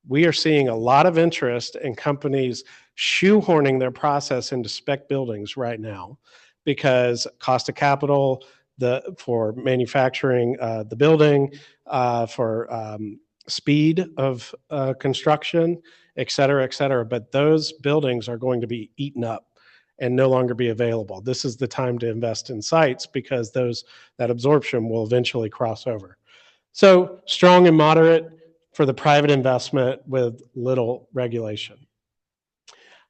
we are seeing a lot of interest in companies shoehorning their process into spec buildings right now because cost of capital for manufacturing the building, for speed of construction, et cetera, et cetera. But those buildings are going to be eaten up and no longer be available. This is the time to invest in sites because that absorption will eventually cross over. So strong and moderate for the private investment with little regulation.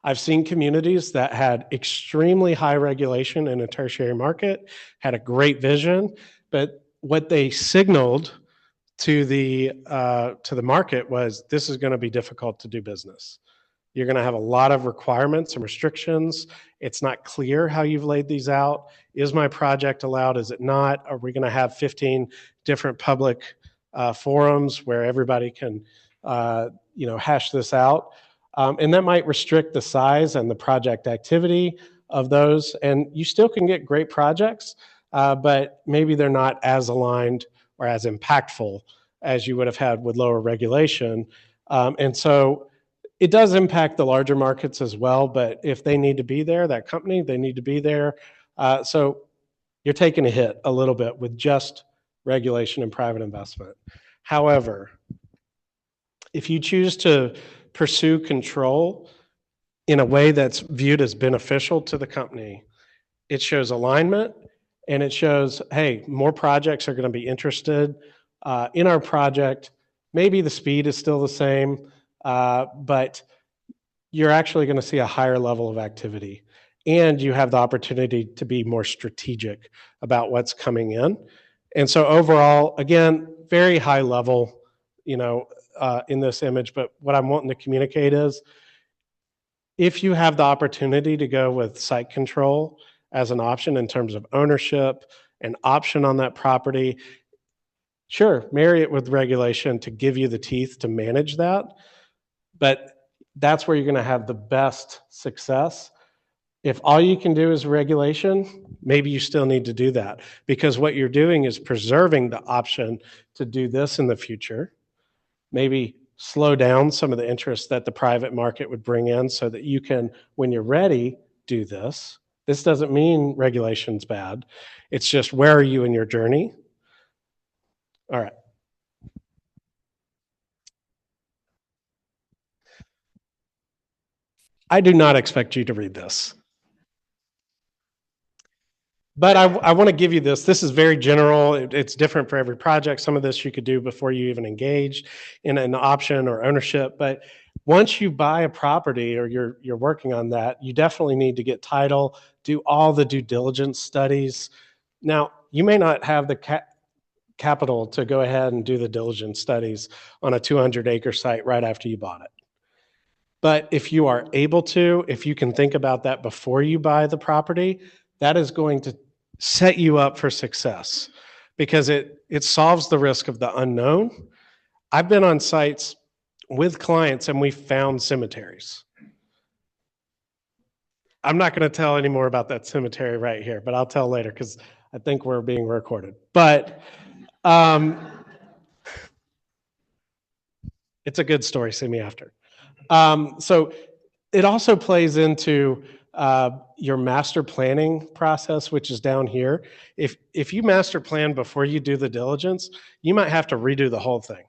I've seen communities that had extremely high regulation in a tertiary market, had a great vision, but what they signaled to the market was this is going to be difficult to do business. You're going to have a lot of requirements and restrictions. It's not clear how you've laid these out. Is my project allowed? Is it not? Are we going to have 15 different public forums where everybody can hash this out? And that might restrict the size and the project activity of those. And you still can get great projects, but maybe they're not as aligned or as impactful as you would have had with lower regulation. And so it does impact the larger markets as well, but if they need to be there, that company, they need to be there. So you're taking a hit a little bit with just regulation and private investment. However, if you choose to pursue control in a way that's viewed as beneficial to the company, it shows alignment and it shows, hey, more projects are going to be interested in our project. Maybe the speed is still the same, but you're actually going to see a higher level of activity. And you have the opportunity to be more strategic about what's coming in. And so overall, again, very high level, in this image, but what I'm wanting to communicate is if you have the opportunity to go with site control as an option in terms of ownership and option on that property, Sure, marry it with regulation to give you the teeth to manage that. But that's where you're going to have the best success. If all you can do is regulation, maybe you still need to do that, because what you're doing is preserving the option to do this in the future. Maybe slow down some of the interest that the private market would bring in so that you can, when you're ready, do this. This doesn't mean regulation's bad. It's just, where are you in your journey? All right. I do not expect you to read this. But I want to give you this. This is very general. It's different for every project. Some of this you could do before you even engage in an option or ownership. But once you buy a property or you're working on that, you definitely need to get title, do all the due diligence studies. Now, you may not have the capital to go ahead and do the diligence studies on a 200-acre site right after you bought it. But if you are able to, if you can think about that before you buy the property, that is going to set you up for success, because it solves the risk of the unknown. I've been on sites with clients and we found cemeteries. I'm not going to tell any more about that cemetery right here, but I'll tell later because I think we're being recorded. But it's a good story. See me after. So it also plays into your master planning process, which is down here. If you master plan before you do the diligence, you might have to redo the whole thing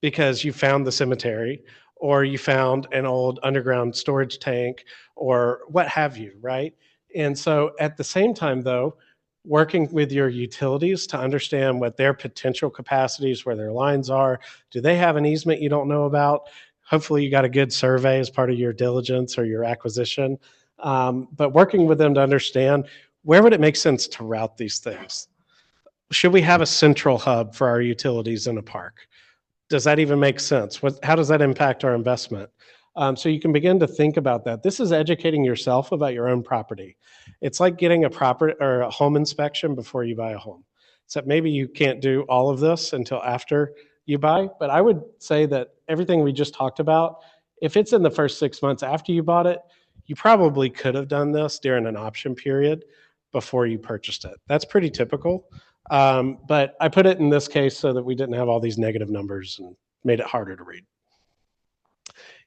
because you found the cemetery or you found an old underground storage tank or what have you, right? And so at the same time, though, working with your utilities to understand what their potential capacities, where their lines are. Do they have an easement you don't know about? Hopefully you got a good survey as part of your diligence or your acquisition. But working with them to understand, where would it make sense to route these things? Should we have a central hub for our utilities in a park? Does that even make sense? How does that impact our investment? So you can begin to think about that. This is educating yourself about your own property. It's like getting a property or a home inspection before you buy a home. Except maybe you can't do all of this until after you buy. But I would say that everything we just talked about, if it's in the first 6 months after you bought it, you probably could have done this during an option period before you purchased it. That's pretty typical. But I put it in this case so that we didn't have all these negative numbers and made it harder to read.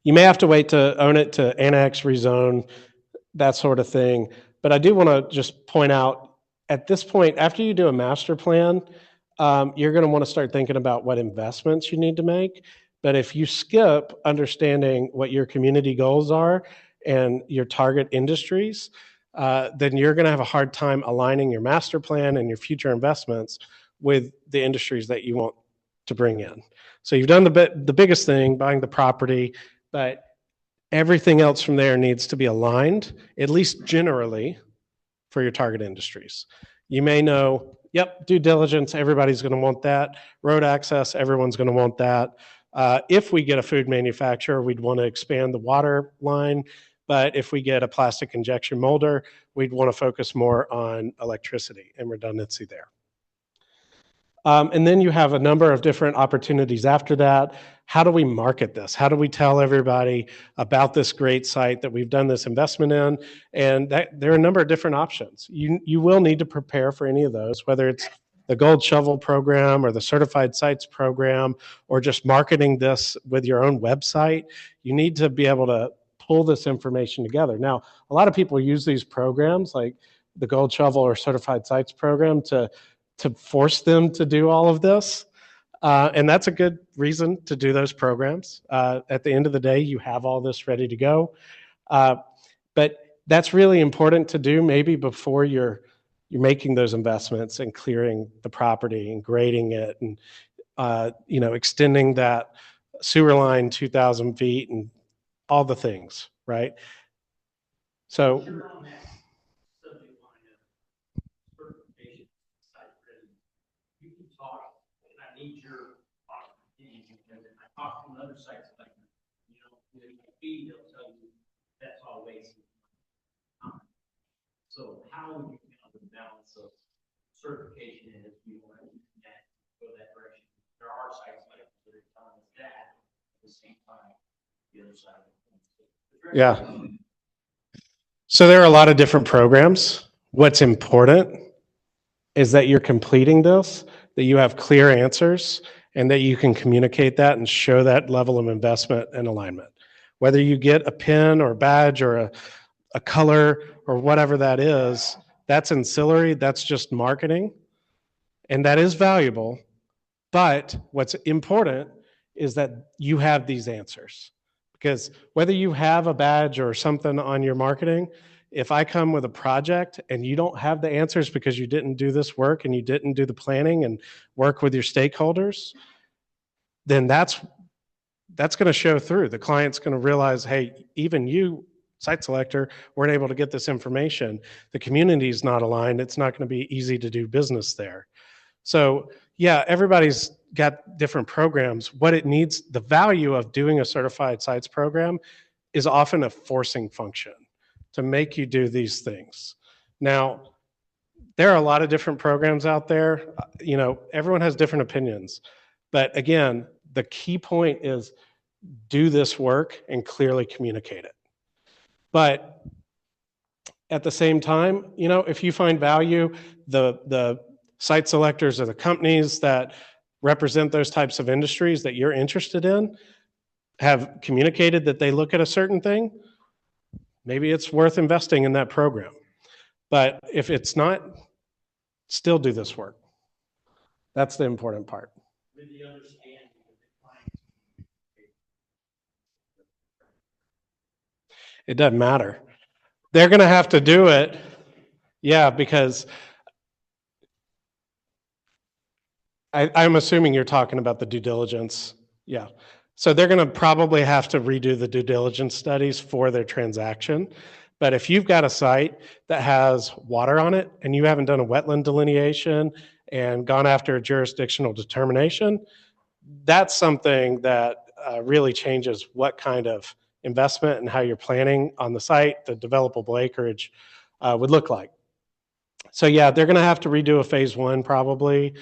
You may have to wait to own it to annex, rezone, that sort of thing. But I do want to just point out, at this point, after you do a master plan, you're going to want to start thinking about what investments you need to make. But if you skip understanding what your community goals are and your target industries, then you're going to have a hard time aligning your master plan and your future investments with the industries that you want to bring in. So you've done the biggest thing, buying the property, but everything else from there needs to be aligned, at least generally, for your target industries. You may know, yep, due diligence, everybody's going to want that. Road access, everyone's going to want that. If we get a food manufacturer, we'd want to expand the water line. But if we get a plastic injection molder, we'd want to focus more on electricity and redundancy there. And then you have a number of different opportunities after that. How do we market this? How do we tell everybody about this great site that we've done this investment in? And there are a number of different options. You will need to prepare for any of those, whether it's the Gold Shovel program or the Certified Sites program, or just marketing this with your own website. You need to be able to pull this information together. Now, a lot of people use these programs like the Gold Shovel or Certified Sites program to force them to do all of this. And that's a good reason to do those programs. At the end of the day, you have all this ready to go. But that's really important to do maybe before you're making those investments and clearing the property and grading it and extending that sewer line 2,000 feet and all the things, right? So You're on that subject line of certification site ready. You can talk, and I need your opinion because I talked to other sites like, with a fee, they'll tell you that's all wasted time. So how would you the balance of certification and if you want that go that direction. There are sites like that are telling us that at the same time, the other side. Yeah. So there are a lot of different programs. What's important is that you're completing this, that you have clear answers, and that you can communicate that and show that level of investment and alignment. Whether you get a pin or a badge or a color or whatever that is, that's ancillary, that's just marketing, and that is valuable. But what's important is that you have these answers. Because whether you have a badge or something on your marketing, if I come with a project and you don't have the answers because you didn't do this work and you didn't do the planning and work with your stakeholders, then that's going to show through. The client's going to realize, hey, even you, site selector, weren't able to get this information. The community is not aligned. It's not going to be easy to do business there. So yeah, everybody's got different programs. What it needs, the value of doing a certified sites program is often a forcing function to make you do these things. Now, there are a lot of different programs out there. You know, everyone has different opinions. But again, the key point is do this work and clearly communicate it. But at the same time, you know, if you find value, the site selectors or the companies that represent those types of industries that you're interested in have communicated that they look at a certain thing, maybe it's worth investing in that program. But if it's not, still do this work. That's the important part. With the understanding of the client. It doesn't matter. They're going to have to do it. Yeah, because I'm assuming you're talking about the due diligence. Yeah. So they're going to probably have to redo the due diligence studies for their transaction. But if you've got a site that has water on it and you haven't done a wetland delineation and gone after a jurisdictional determination, that's something that really changes what kind of investment and how you're planning on the site, the developable acreage would look like. So yeah, they're going to have to redo a phase one probably.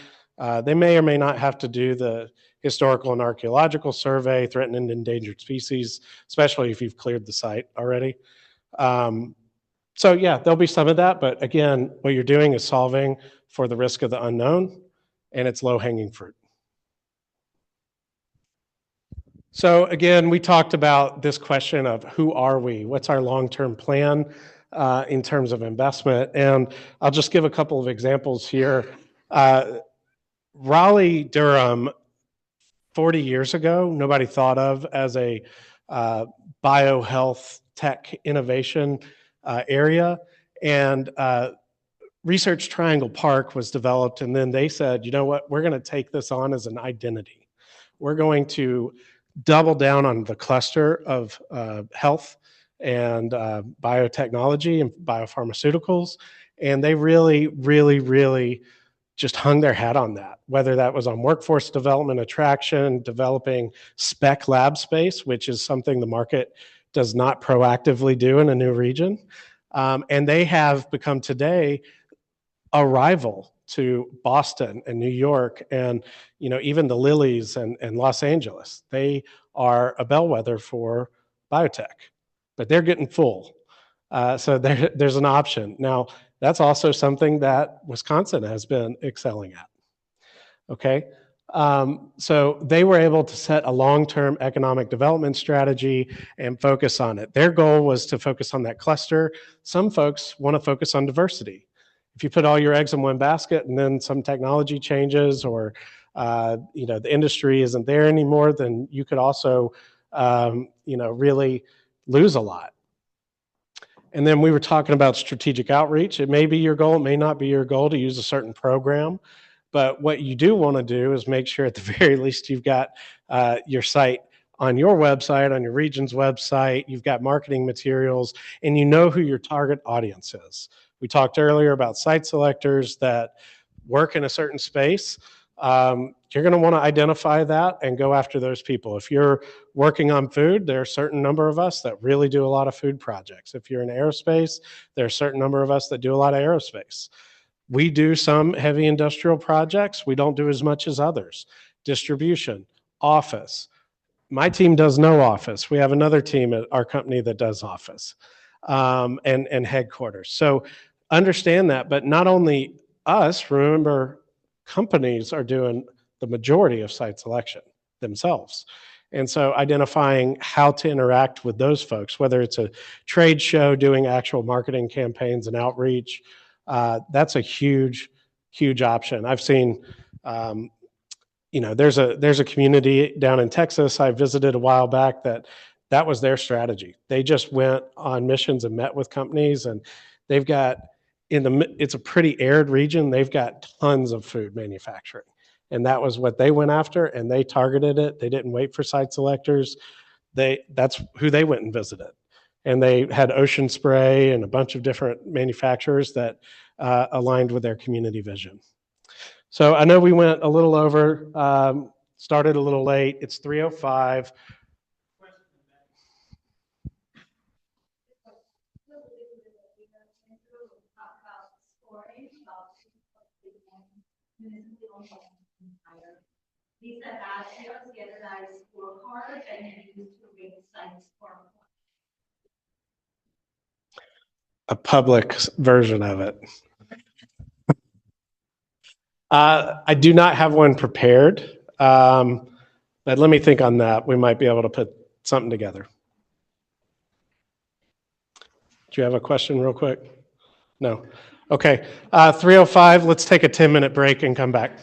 They may or may not have to do the historical and archaeological survey, threatened and endangered species, especially if you've cleared the site already. So yeah, there'll be some of that, but again, what you're doing is solving for the risk of the unknown, and it's low-hanging fruit. So again, we talked about this question of who are we? What's our long-term plan in terms of investment? And I'll just give a couple of examples here. Raleigh-Durham, 40 years ago, nobody thought of as a biohealth tech innovation area. And Research Triangle Park was developed, and then they said, you know what, we're going to take this on as an identity. We're going to double down on the cluster of health and biotechnology and biopharmaceuticals. And they really just hung their hat on that, whether that was on workforce development, attraction, developing spec lab space, which is something the market does not proactively do in a new region. And they have become today a rival to Boston and New York and, you know, even the Lillies and Los Angeles. They are a bellwether for biotech, but they're getting full. So there's an option. Now, that's also something that Wisconsin has been excelling at. Okay. So they were able to set a long-term economic development strategy and focus on it. Their goal was to focus on that cluster. Some folks want to focus on diversity. If you put all your eggs in one basket and then some technology changes or you know, the industry isn't there anymore, then you could also you know, really lose a lot. And then we were talking about strategic outreach. It may be your goal, it may not be your goal to use a certain program, but what you do want to do is make sure at the very least you've got your site on your website, on your region's website, you've got marketing materials, and you know who your target audience is. We talked earlier about site selectors that work in a certain space. You're going to want to identify that and go after those people. If you're working on food, there are a certain number of us that really do a lot of food projects. If you're in aerospace, there are a certain number of us that do a lot of aerospace. We do some heavy industrial projects. We don't do as much as others. Distribution, office. My team does no office. We have another team at our company that does office and headquarters. So understand that, but not only us, remember, companies are doing the majority of site selection themselves. And so identifying how to interact with those folks, whether it's a trade show, doing actual marketing campaigns and outreach, that's a huge, huge option. I've seen, there's a community down in Texas I visited a while back that was their strategy. They just went on missions and met with companies, and they've got it's a pretty arid region. They've got tons of food manufacturing. And that was what they went after, and they targeted it. They didn't wait for site selectors. That's who they went and visited. And they had Ocean Spray and a bunch of different manufacturers that aligned with their community vision. So I know we went a little over, started a little late. It's 3:05. These are dashboards, standardized scorecard, and used to rate sites for. A public version of it. I do not have one prepared, but let me think on that. We might be able to put something together. Do you have a question real quick? No. Okay. 3:05, let's take a 10-minute break and come back.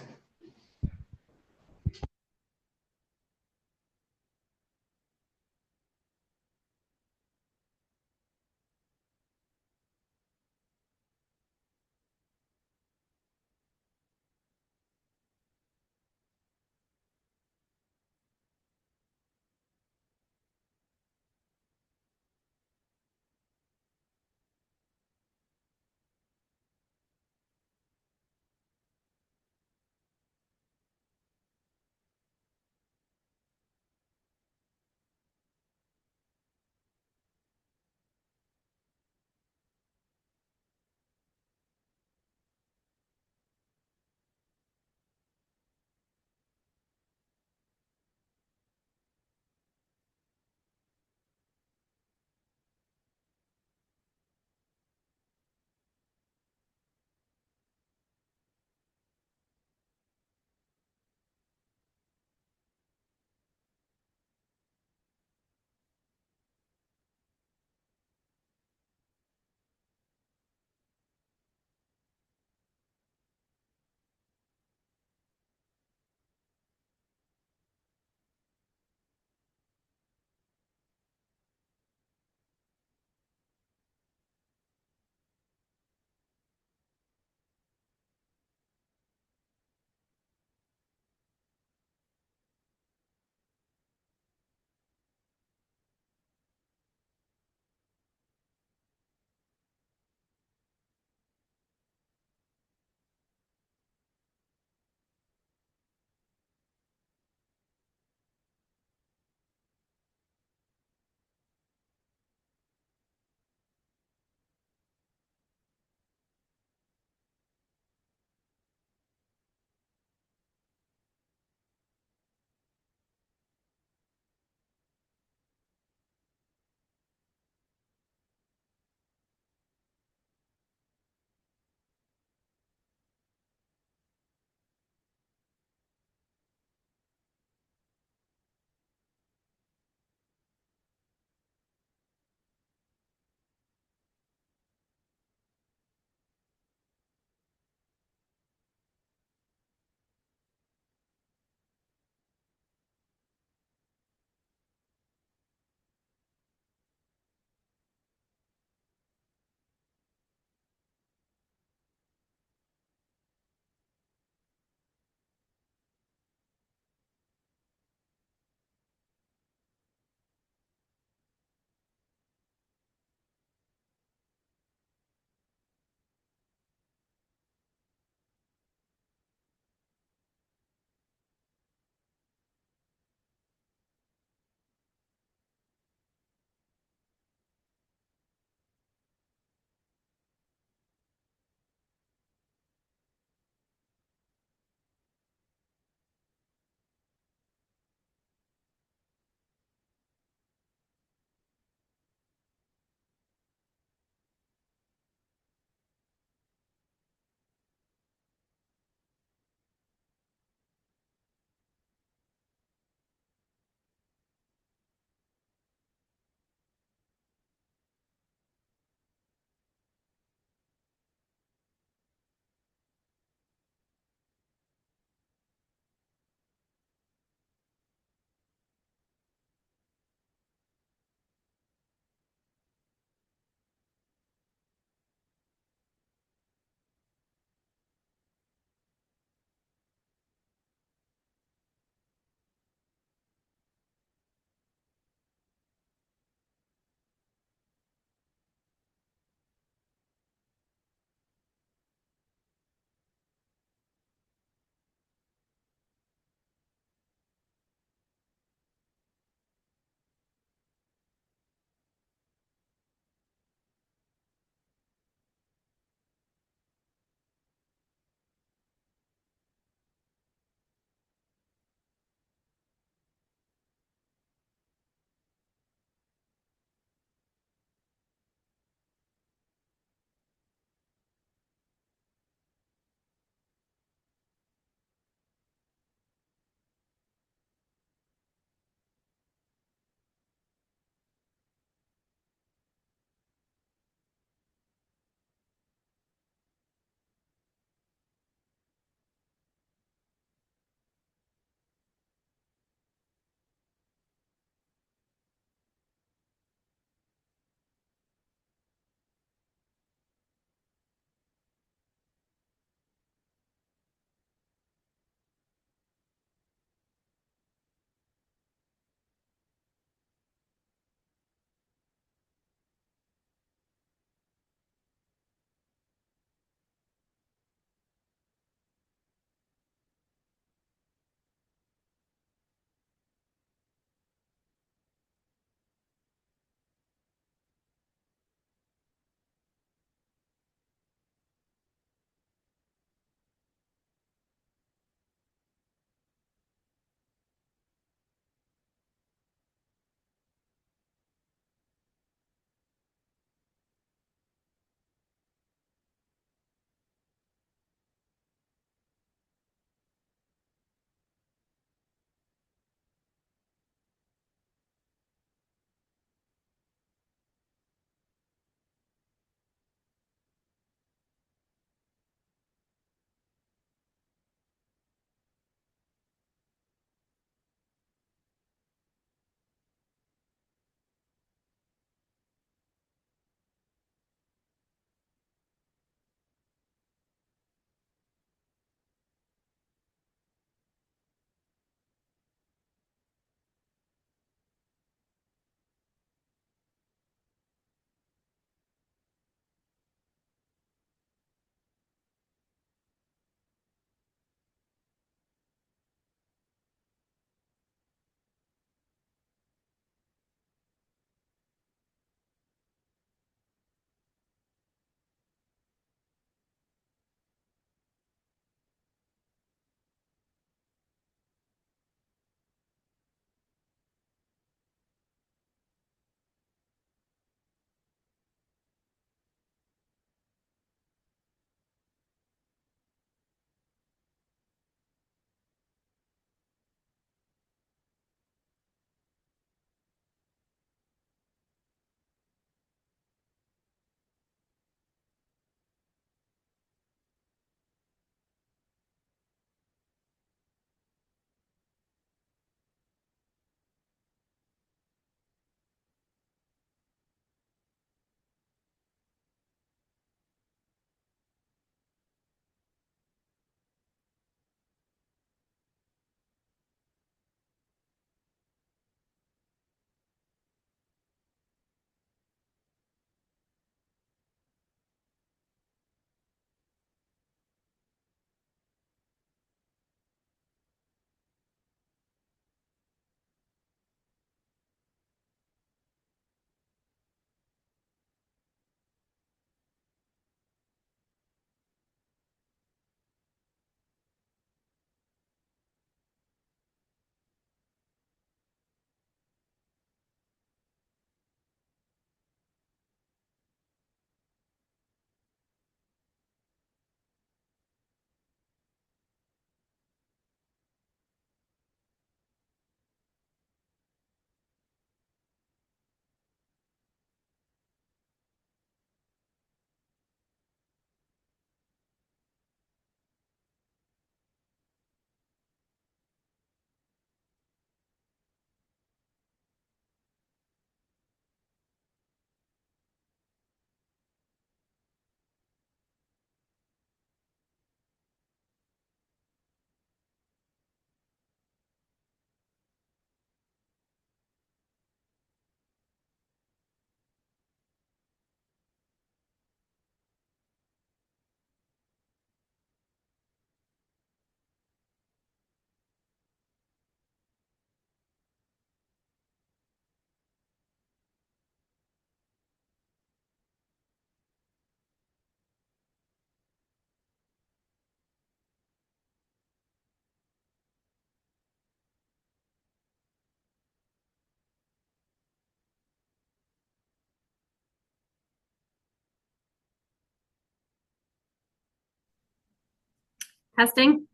Testing?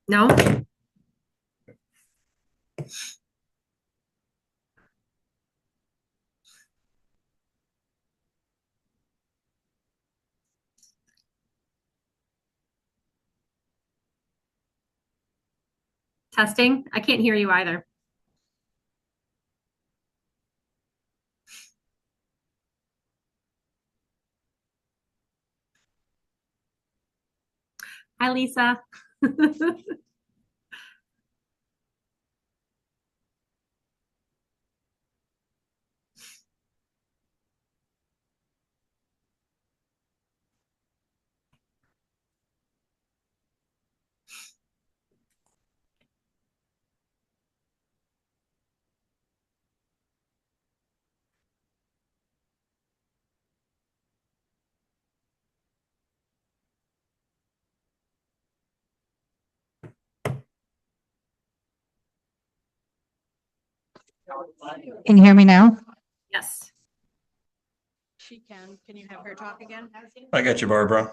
No? Testing? I can't hear you either. Hi, Lisa. Can you hear me now? Yes. She can. Can you have her talk again? I got you, Barbara.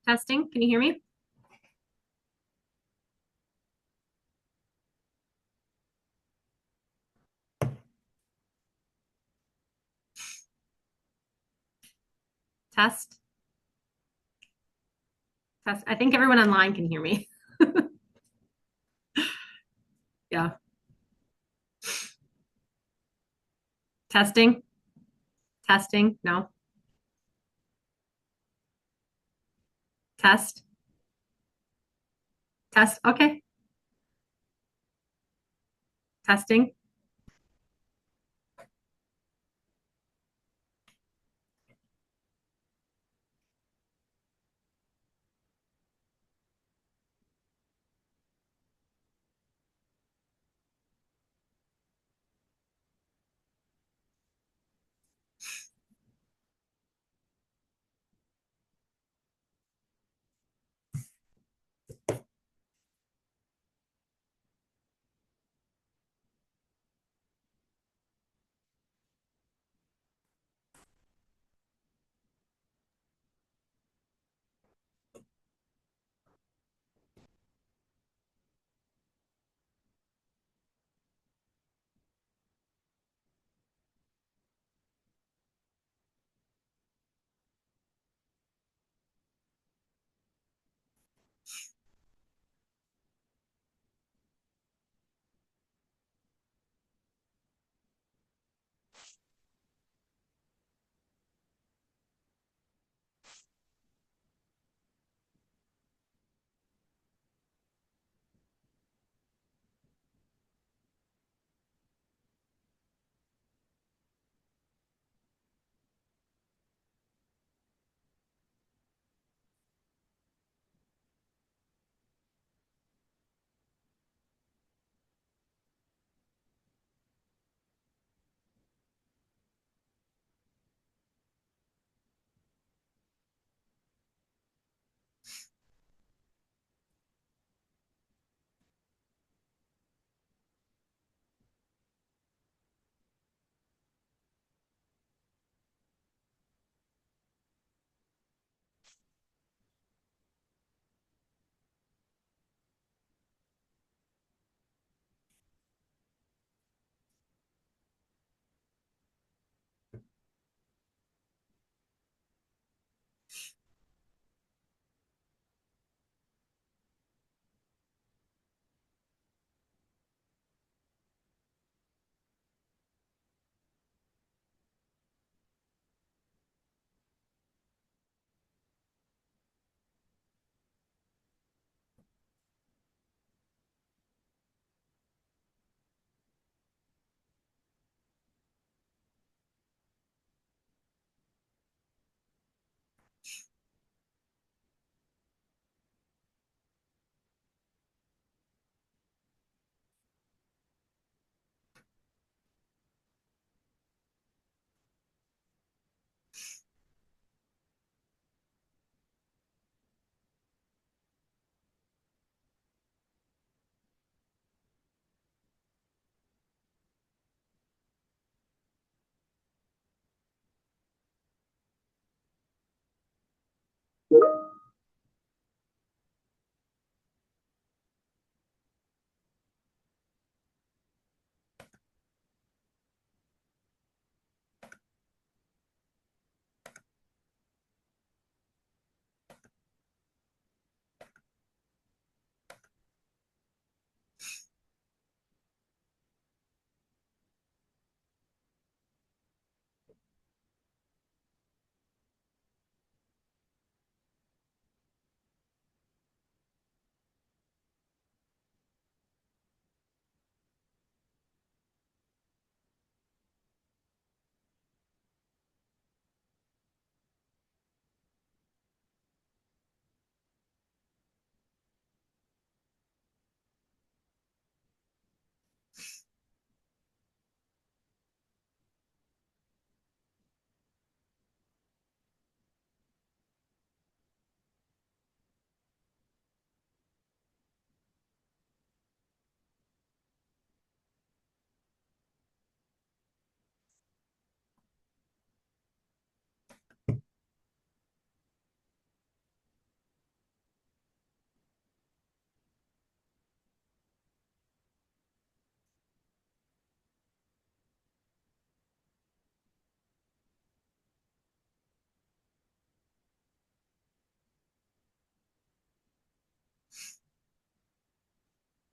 Testing? Can you hear me? Test? Test. I think everyone online can hear me. Yeah. Testing? Testing? No. Test? Test? Okay. Testing?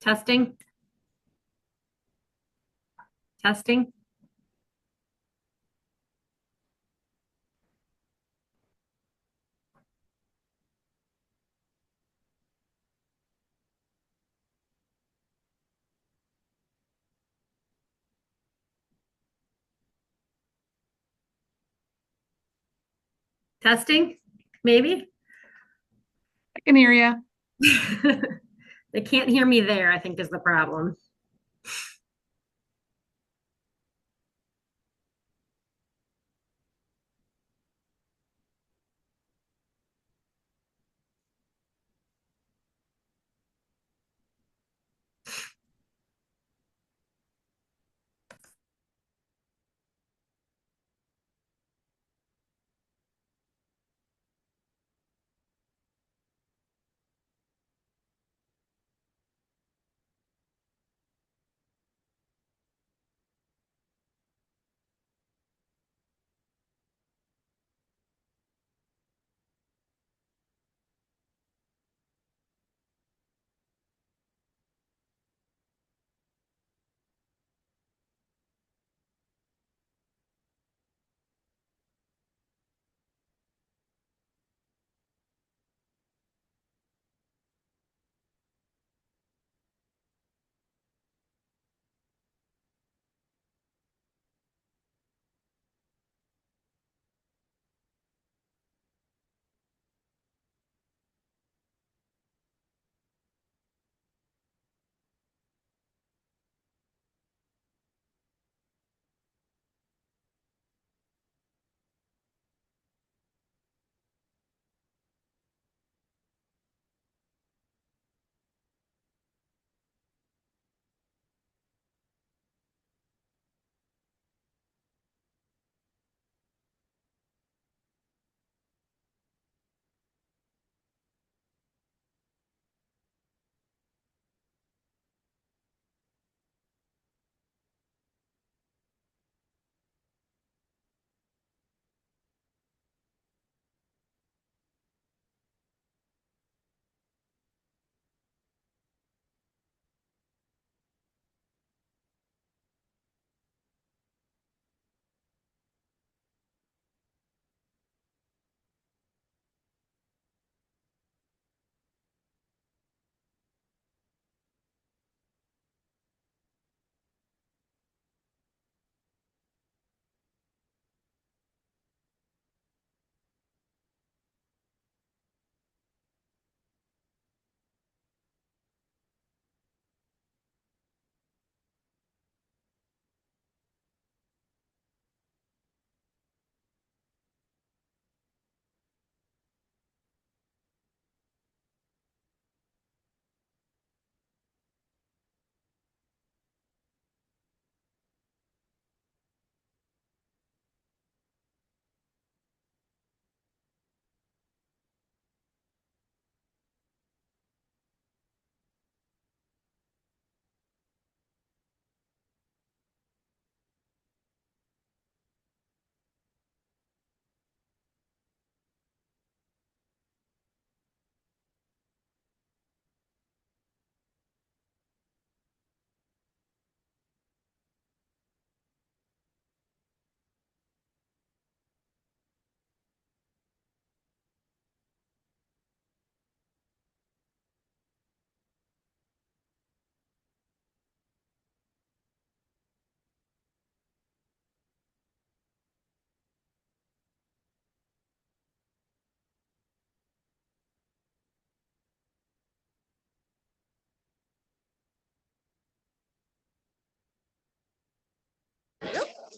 Testing. Testing. Testing, maybe? I can hear you. They can't hear me there, I think is the problem.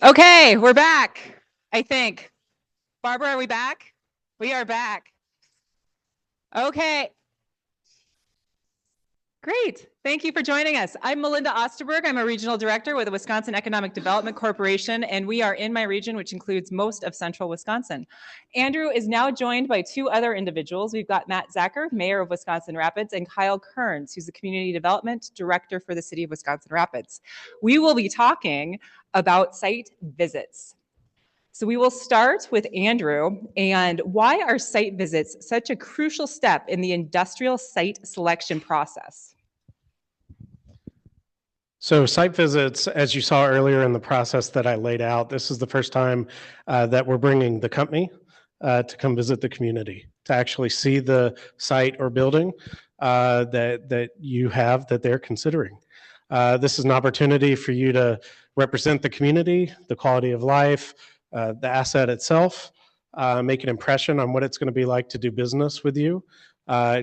Okay, we're back, I think. Barbara, are we back? We are back. Okay. Great. Thank you for joining us. I'm Melinda Osterberg. I'm a regional director with the Wisconsin Economic Development Corporation, and we are in my region, which includes most of central Wisconsin. Andrew is now joined by two other individuals. We've got Matt Zacher, mayor of Wisconsin Rapids, and Kyle Kearns, who's the community development director for the city of Wisconsin Rapids. We will be talking about site visits. So we will start with Andrew, and why are site visits such a crucial step in the industrial site selection process? So site visits, as you saw earlier in the process that I laid out, this is the first time that we're bringing the company to come visit the community, to actually see the site or building that you have that they're considering. This is an opportunity for you to represent the community, the quality of life, the asset itself, make an impression on what it's going to be like to do business with you,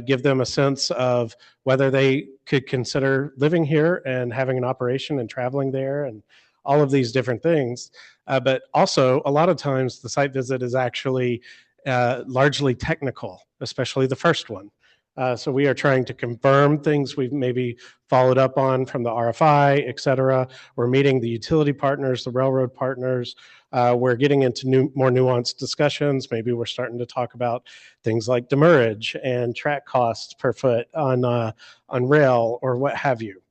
give them a sense of whether they could consider living here and having an operation and traveling there and all of these different things. But also, a lot of times the site visit is actually largely technical, especially the first one. So we are trying to confirm things we've maybe followed up on from the RFI, et cetera. We're meeting the utility partners, the railroad partners. We're getting into more nuanced discussions. Maybe we're starting to talk about things like demurrage and track costs per foot on rail or what have you.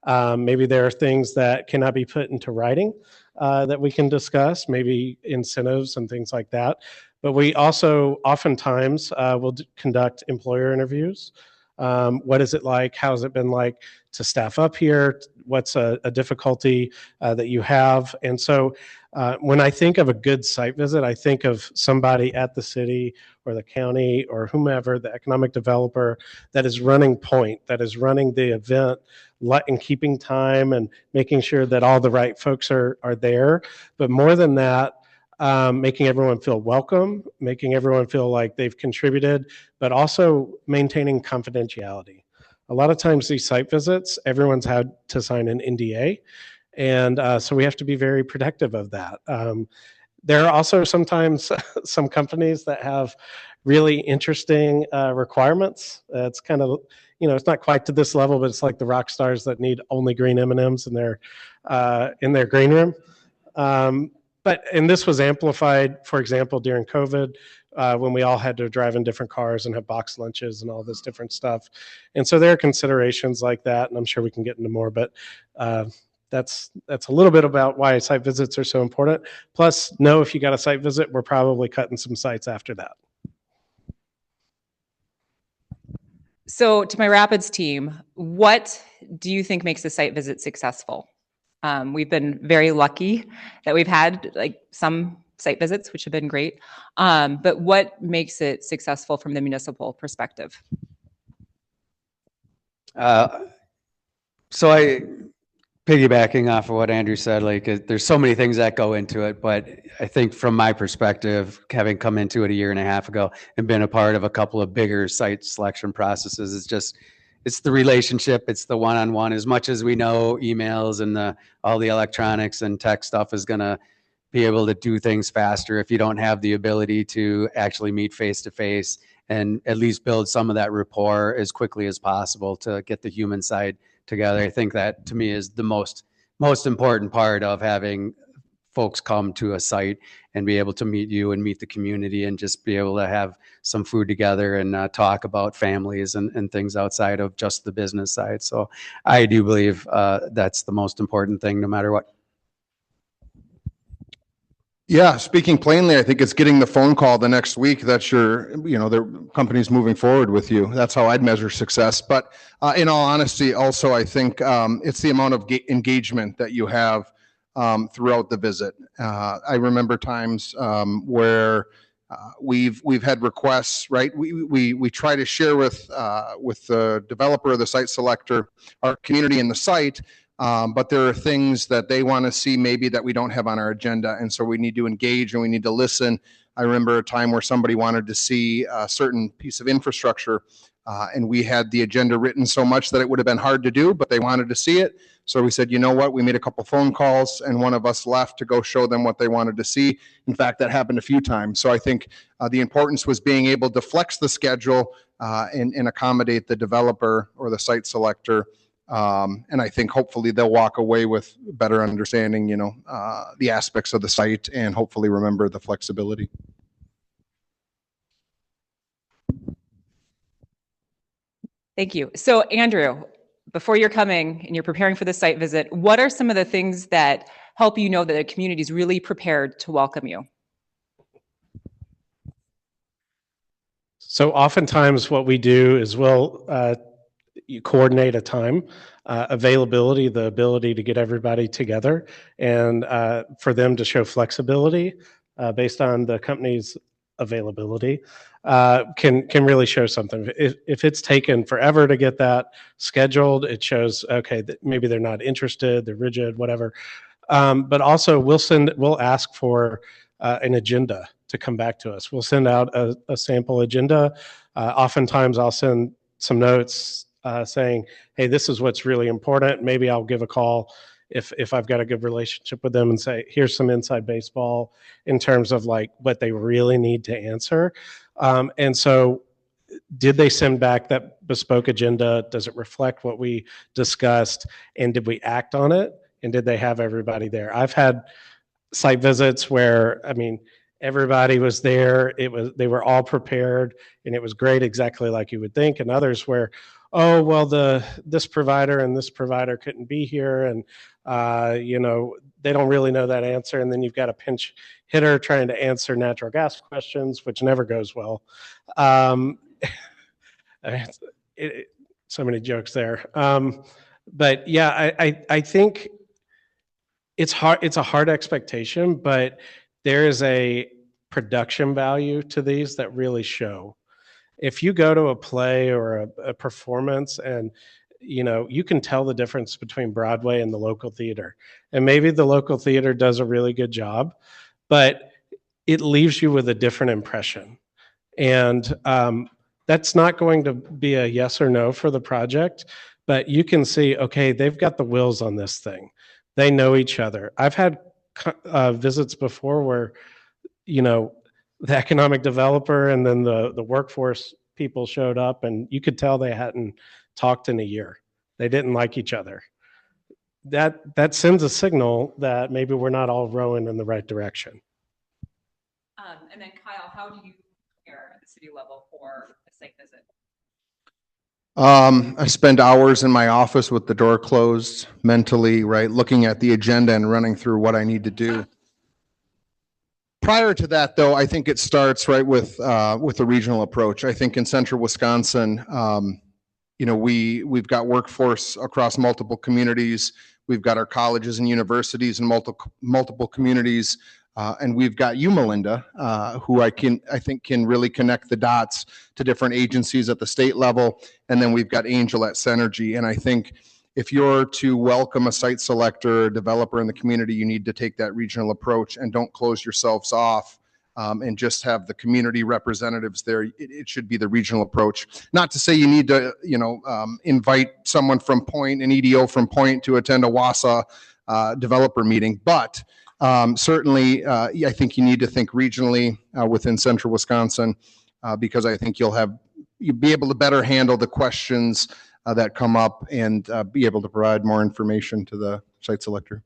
Maybe there are things that cannot be put into writing that we can discuss, maybe incentives and things like that. But we also oftentimes will conduct employer interviews. What is it like? How has it been like to staff up here? What's a difficulty that you have? And so when I think of a good site visit, I think of somebody at the city or the county or whomever, the economic developer that is running point, that is running the event and keeping time and making sure that all the right folks are there. But more than that, making everyone feel welcome, making everyone feel like they've contributed, but also maintaining confidentiality. A lot of times these site visits, everyone's had to sign an NDA, and so we have to be very protective of that. There are also sometimes some companies that have really interesting requirements. It's kind of, it's not quite to this level, but it's like the rock stars that need only green M&Ms in their green room. And this was amplified, for example, during COVID, when we all had to drive in different cars and have box lunches and all this different stuff. And so there are considerations like that, and I'm sure we can get into more, but that's a little bit about why site visits are so important. Plus, know if you got a site visit, we're probably cutting some sites after that. So to my Rapids team, what do you think makes a site visit successful? We've been very lucky that we've had like some site visits, which have been great. But what makes it successful from the municipal perspective? So piggybacking off of what Andrew said, like there's so many things that go into it, but I think from my perspective, having come into it a year and a half ago and been a part of a couple of bigger site selection processes, it's the relationship, it's the one-on-one. As much as we know emails and all the electronics and tech stuff is going to be able to do things faster, if you don't have the ability to actually meet face-to-face and at least build some of that rapport as quickly as possible to get the human side together. I think that to me is the most important part of having folks come to a site and be able to meet you and meet the community and just be able to have some food together and talk about families and things outside of just the business side. So I do believe that's the most important thing, no matter what. Yeah, speaking plainly, I think it's getting the phone call the next week that the company's moving forward with you. That's how I'd measure success. But in all honesty, also, I think it's the amount of engagement that you have throughout the visit. I remember times where we've had requests, right? We try to share with the developer or the site selector, our community and the site, but there are things that they want to see maybe that we don't have on our agenda, and so we need to engage and we need to listen. I remember a time where somebody wanted to see a certain piece of infrastructure, and we had the agenda written so much that it would have been hard to do, but they wanted to see it. So we said, you know what, we made a couple phone calls and one of us left to go show them what they wanted to see. In fact, that happened a few times. So I think the importance was being able to flex the schedule and accommodate the developer or the site selector. And I think hopefully they'll walk away with better understanding, the aspects of the site and hopefully remember the flexibility. Thank you. So Andrew, before you're coming and you're preparing for the site visit, what are some of the things that help you know that the community is really prepared to welcome you? So oftentimes what we do is we'll you coordinate a time availability, the ability to get everybody together, and for them to show flexibility based on the company's availability can really show something. If it's taken forever to get that scheduled, it shows, okay, that maybe they're not interested, they're rigid, whatever. But also we'll ask for an agenda to come back to us. We'll send out a sample agenda. Oftentimes I'll send some notes saying, hey, this is what's really important. Maybe I'll give a call if I've got a good relationship with them and say, here's some inside baseball in terms of like what they really need to answer. And so did they send back that bespoke agenda? Does it reflect what we discussed? And did we act on it? And did they have everybody there? I've had site visits where, I mean, everybody was there. They were all prepared and it was great, exactly like you would think. And others where, oh, well, this provider and this provider couldn't be here. And, they don't really know that answer. And then you've got a pinch hitter trying to answer natural gas questions, which never goes well. So many jokes there. But yeah, I think it's hard. It's a hard expectation, but there is a production value to these that really show. If you go to a play or a performance and you can tell the difference between Broadway and the local theater. And maybe the local theater does a really good job, but it leaves you with a different impression. And that's not going to be a yes or no for the project, but you can see, okay, they've got the wheels on this thing. They know each other. I've had visits before where, the economic developer and then the workforce people showed up and you could tell they hadn't talked in a year. They didn't like each other. That sends a signal that maybe we're not all rowing in the right direction. And then Kyle, how do you prepare at the city level for a site visit? I spend hours in my office with the door closed, mentally, right, looking at the agenda and running through what I need to do. Prior to that, though, I think it starts right with a regional approach. I think in central Wisconsin, we've got workforce across multiple communities. We've got our colleges and universities in multiple communities. And we've got you, Melinda, who I think can really connect the dots to different agencies at the state level. And then we've got Angel at Centergy. And I think if you're to welcome a site selector or developer in the community, you need to take that regional approach and don't close yourselves off and just have the community representatives there. It should be the regional approach. Not to say you need to, invite someone from Point, an EDO from Point, to attend a WASA developer meeting, but certainly, I think you need to think regionally within central Wisconsin because I think you'll be able to better handle the questions that come up and be able to provide more information to the site selector.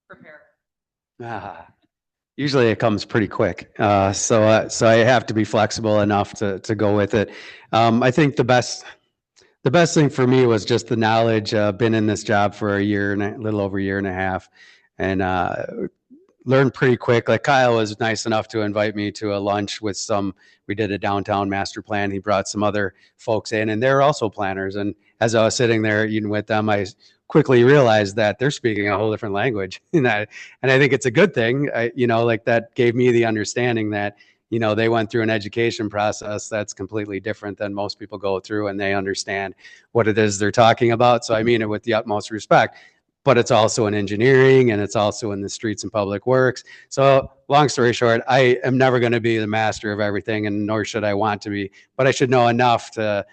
Prepare. Usually it comes pretty quick. So I have to be flexible enough to go with it. I think the best thing for me was just the knowledge. Been in this job for a little over a year and a half, and learned pretty quick. Like Kyle was nice enough to invite me to a lunch with we did a downtown master plan. He brought some other folks in and they're also planners. And as I was sitting there eating with them, I quickly realized that they're speaking a whole different language. And I think it's a good thing, that gave me the understanding that, they went through an education process that's completely different than most people go through, and they understand what it is they're talking about. So I mean it with the utmost respect, but it's also in engineering and it's also in the streets and public works. So long story short, I am never going to be the master of everything, and nor should I want to be, but I should know enough to,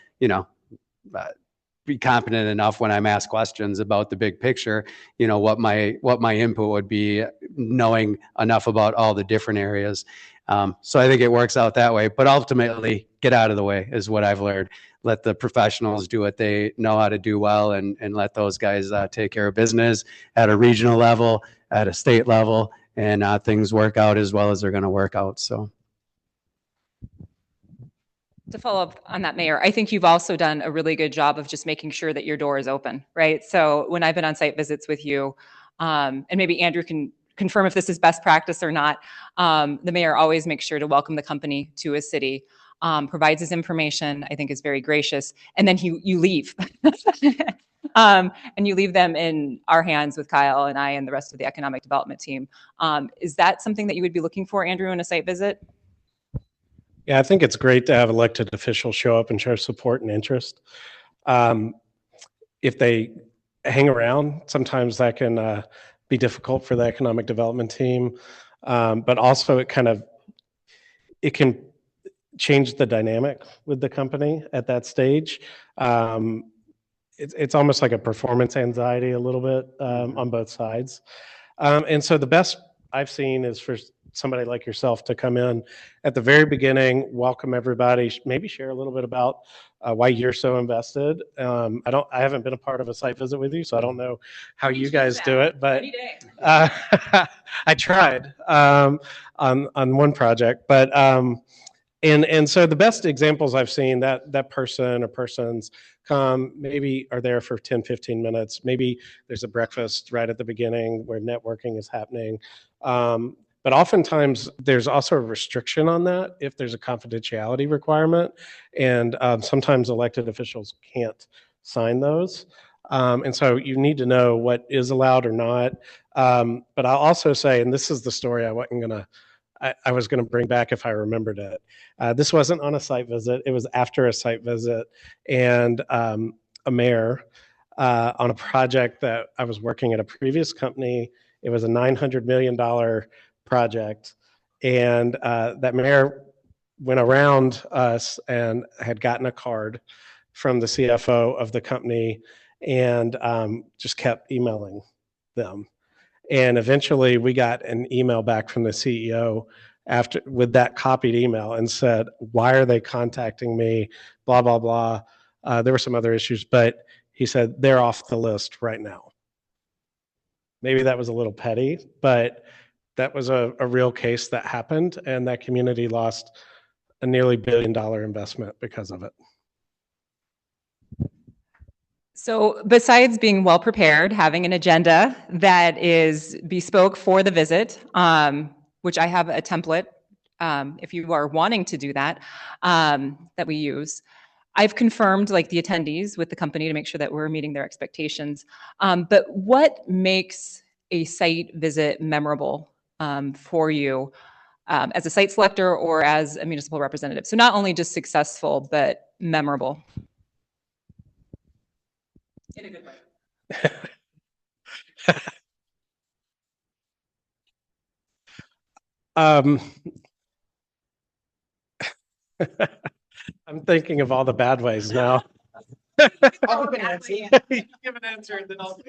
be competent enough when I'm asked questions about the big picture, what my input would be, knowing enough about all the different areas. So I think it works out that way, but ultimately get out of the way is what I've learned. Let the professionals do what they know how to do well, and let those guys take care of business at a regional level, at a state level, and things work out as well as they're going to work out. So. To follow up on that, Mayor, I think you've also done a really good job of just making sure that your door is open, right? So when I've been on site visits with you, and maybe Andrew can confirm if this is best practice or not, the mayor always makes sure to welcome the company to his city. provides his information, I think is very gracious, and then you leave. And you leave them in our hands with Kyle and I and the rest of the economic development team. Is that something that you would be looking for, Andrew, in a site visit? Yeah, I think it's great to have elected officials show up and show support and interest. If they hang around, sometimes that can be difficult for the economic development team, but also it can change the dynamic with the company at that stage. It's almost like a performance anxiety a little bit on both sides. And so the best I've seen is for somebody like yourself to come in at the very beginning, welcome everybody, maybe share a little bit about why you're so invested. I haven't been a part of a site visit with you, so I don't know how you guys do it, but I tried on one project, but and so the best examples I've seen that person or persons come, maybe are there for 10, 15 minutes. Maybe there's a breakfast right at the beginning where networking is happening. But oftentimes there's also a restriction on that if there's a confidentiality requirement. And sometimes elected officials can't sign those. And so you need to know what is allowed or not. But I'll also say, and this is the story I was going to bring back if I remembered it. This wasn't on a site visit. It was after a site visit, and a mayor on a project that I was working at a previous company. It was a $900 million project, and that mayor went around us and had gotten a card from the CFO of the company and just kept emailing them. And eventually we got an email back from the CEO with that copied email and said, why are they contacting me? Blah, blah, blah. There were some other issues, but he said, they're off the list right now. Maybe that was a little petty, but that was a real case that happened, and that community lost a nearly $1 billion investment because of it. So besides being well prepared, having an agenda that is bespoke for the visit, which I have a template if you are wanting to do that, that we use. I've confirmed like the attendees with the company to make sure that we're meeting their expectations. But what makes a site visit memorable for you as a site selector or as a municipal representative? So not only just successful, but memorable. In a good way. I'm thinking of all the bad ways now. I'll give an answer. You give an answer, and then I'll.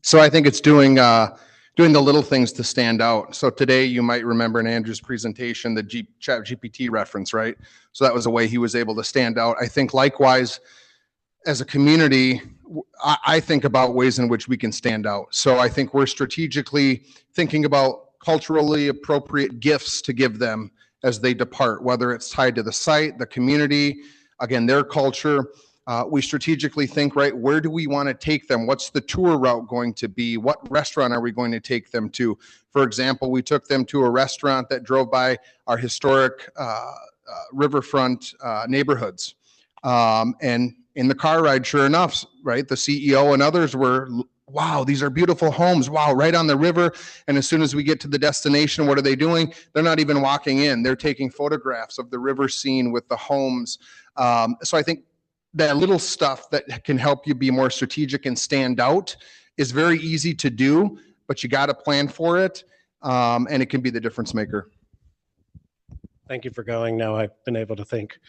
So I think it's doing the little things to stand out. So today you might remember in Andrew's presentation the ChatGPT reference, right? So that was a way he was able to stand out. I think likewise, as a community, I think about ways in which we can stand out. So I think we're strategically thinking about culturally appropriate gifts to give them as they depart, whether it's tied to the site, the community, again, their culture. We strategically think, right, where do we want to take them? What's the tour route going to be? What restaurant are we going to take them to? For example, we took them to a restaurant that drove by our historic riverfront neighborhoods. And in the car ride, sure enough, right, the CEO and others were, wow, these are beautiful homes. Wow, right on the river. And as soon as we get to the destination, what are they doing? They're not even walking in. They're taking photographs of the river scene with the homes. So I think that little stuff that can help you be more strategic and stand out is very easy to do, but you got to plan for it. And it can be the difference maker. Thank you for going. Now I've been able to think.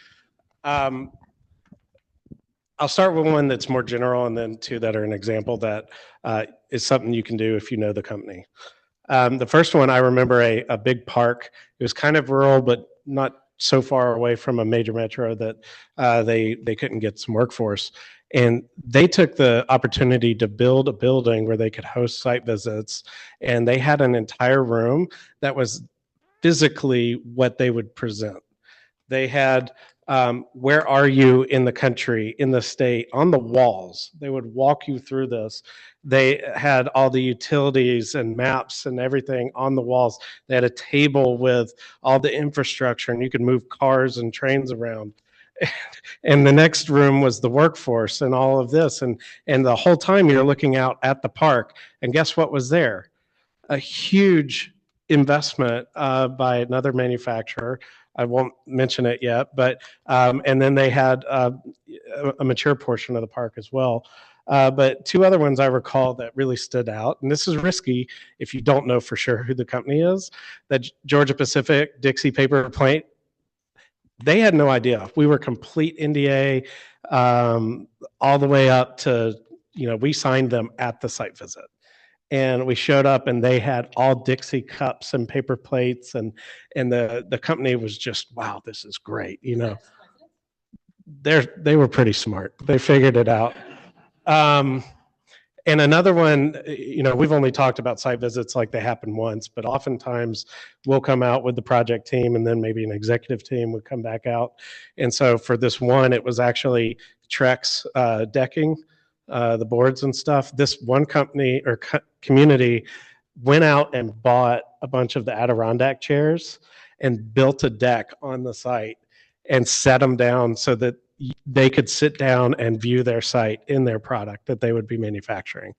I'll start with one that's more general and then two that are an example that is something you can do if you know the company. The first one, I remember a big park. It was kind of rural, but not so far away from a major metro that they couldn't get some workforce. And they took the opportunity to build a building where they could host site visits. And they had an entire room that was physically what they would present. They had Where are you in the country, in the state, on the walls? They would walk you through this. They had all the utilities and maps and everything on the walls. They had a table with all the infrastructure, and you could move cars and trains around. And the next room was the workforce and all of this. And the whole time you're looking out at the park. And guess what was there? A huge investment by another manufacturer. I won't mention it yet, but and then they had a mature portion of the park as well. But two other ones I recall that really stood out, and this is risky if you don't know for sure who the company is. That Georgia Pacific Dixie Paper Plate, they had no idea. We were complete NDA all the way up to, we signed them at the site visit. And we showed up and they had all Dixie cups and paper plates, and the company was just, wow, this is great. They were pretty smart. They figured it out. And another one, we've only talked about site visits like they happen once, but oftentimes we'll come out with the project team and then maybe an executive team would come back out. And so for this one, it was actually Trex decking, the boards and stuff. This one company or community went out and bought a bunch of the Adirondack chairs and built a deck on the site and set them down so that they could sit down and view their site in their product that they would be manufacturing.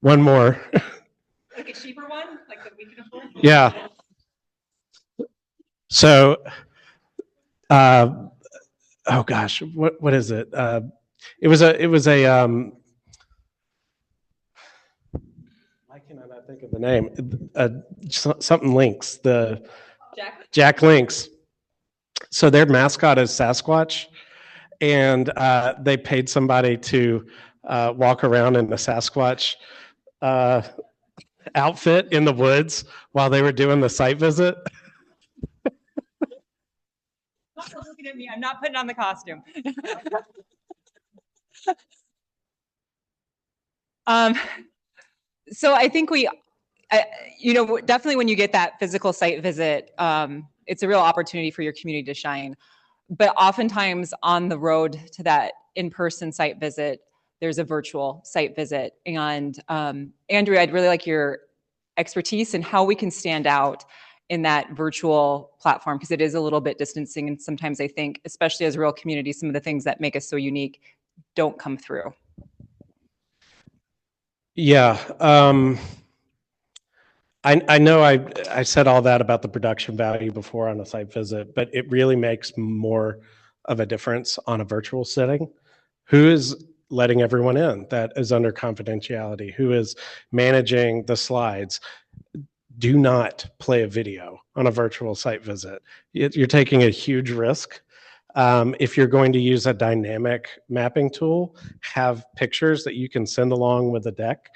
One more. Like a cheaper one, like that we can afford? Yeah. So, oh gosh, what is it? It was a why can I not think of the name? Something Lynx, the Jack Lynx. So their mascot is Sasquatch, and they paid somebody to walk around in the Sasquatch outfit in the woods while they were doing the site visit. Stop looking at me. I'm not putting on the costume. So I think definitely when you get that physical site visit, it's a real opportunity for your community to shine. But oftentimes on the road to that in-person site visit, there's a virtual site visit. And Andrew, I'd really like your expertise in how we can stand out in that virtual platform, because it is a little bit distancing. And sometimes I think, especially as a real community, some of the things that make us so unique don't come through. Yeah. I know I said all that about the production value before on a site visit, but it really makes more of a difference on a virtual setting. Who is letting everyone in that is under confidentiality? Who is managing the slides? Do not play a video on a virtual site visit. You're taking a huge risk. If you're going to use a dynamic mapping tool, have pictures that you can send along with the deck,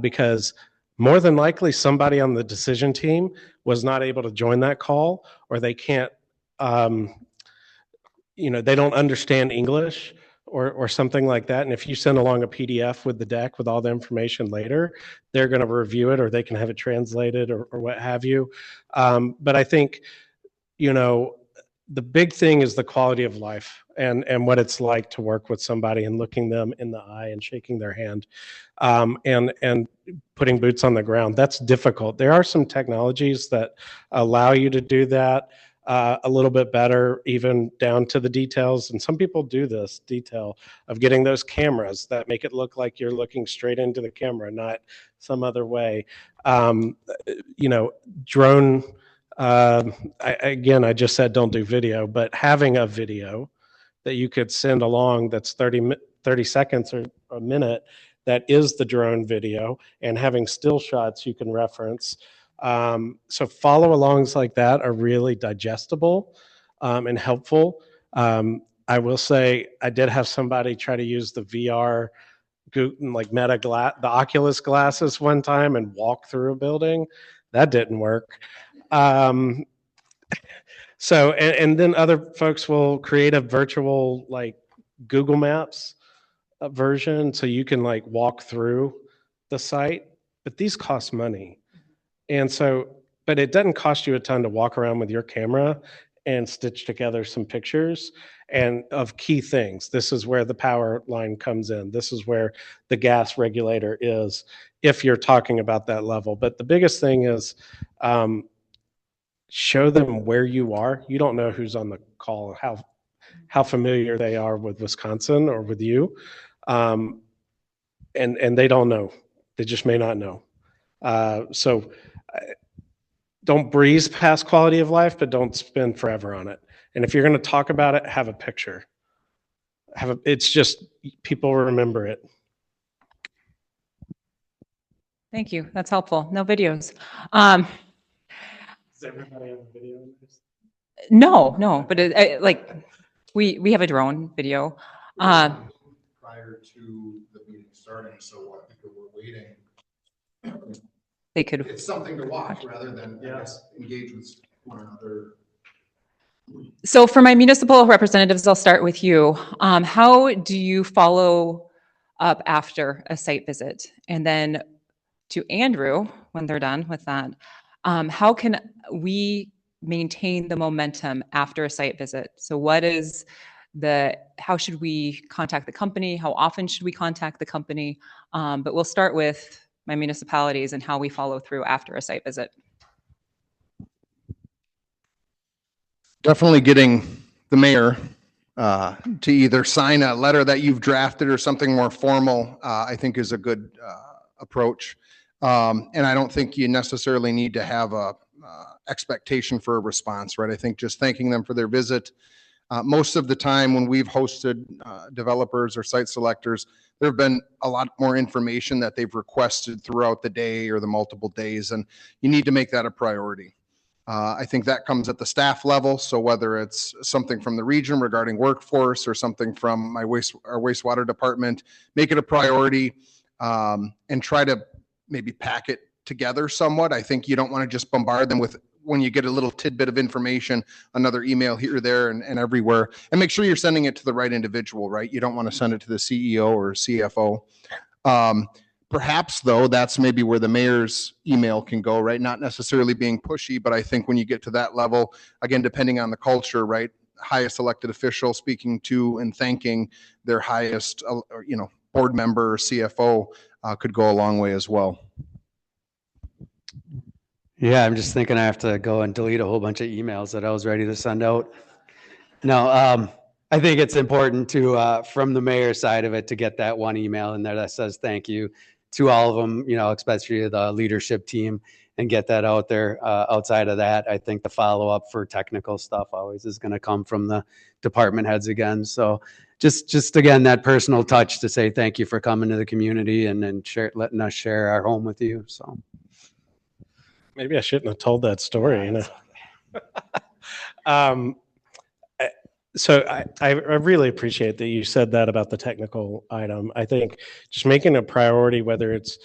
because more than likely somebody on the decision team was not able to join that call, or they can't, they don't understand English or something like that. And if you send along a PDF with the deck with all the information later, they're going to review it, or they can have it translated or what have you. But I think, the big thing is the quality of life and what it's like to work with somebody and looking them in the eye and shaking their hand, and putting boots on the ground. That's difficult. There are some technologies that allow you to do that a little bit better, even down to the details. And some people do this detail of getting those cameras that make it look like you're looking straight into the camera, not some other way. Drone, I just said don't do video, but having a video that you could send along that's 30 seconds or a minute, that is the drone video, and having still shots you can reference. So follow alongs like that are really digestible and helpful. I will say I did have somebody try to use the VR like the Oculus glasses one time and walk through a building. That didn't work. So, and then other folks will create a virtual like Google Maps version so you can like walk through the site, but these cost money. And so, but it doesn't cost you a ton to walk around with your camera and stitch together some pictures and of key things. This is where the power line comes in. This is where the gas regulator is, if you're talking about that level. But the biggest thing is show them where you are. You don't know who's on the call, how familiar they are with Wisconsin or with you. And they don't know. They just may not know. So don't breeze past quality of life, but don't spend forever on it. And if you're going to talk about it, have a picture. It's just, people remember it. Thank you. That's helpful. No videos. Does everybody have a video? No, but like we have a drone video. Prior to the meeting starting, so what people were waiting. They could. It's something to watch rather than, I guess, engage with one another. So for my municipal representatives, I'll start with you. How do you follow up after a site visit? And then to Andrew, when they're done with that, how can we maintain the momentum after a site visit? So how should we contact the company? How often should we contact the company? But we'll start with my municipalities and how we follow through after a site visit. Definitely getting the mayor to either sign a letter that you've drafted or something more formal, I think is a good approach. And I don't think you necessarily need to have a expectation for a response, right? I think just thanking them for their visit. Most of the time when we've hosted developers or site selectors, there have been a lot more information that they've requested throughout the day or the multiple days, and you need to make that a priority. I think that comes at the staff level. So whether it's something from the region regarding workforce or something from our wastewater department, make it a priority and try to maybe pack it together somewhat. I think you don't want to just bombard them with, when you get a little tidbit of information, another email here, there, and everywhere, and make sure you're sending it to the right individual, right? You don't want to send it to the CEO or CFO. Perhaps though, that's maybe where the mayor's email can go, right? Not necessarily being pushy, but I think when you get to that level, again, depending on the culture, right? Highest elected official speaking to and thanking their highest, board member or CFO could go a long way as well. Yeah, I'm just thinking I have to go and delete a whole bunch of emails that I was ready to send out. No, I think it's important to, from the mayor's side of it, to get that one email in there that says thank you to all of them, especially the leadership team, and get that out there. Outside of that, I think the follow-up for technical stuff always is going to come from the department heads again. So just again, that personal touch to say thank you for coming to the community and letting us share our home with you. So. Maybe I shouldn't have told that story, So I really appreciate that you said that about the technical item. I think just making a priority, whether it's,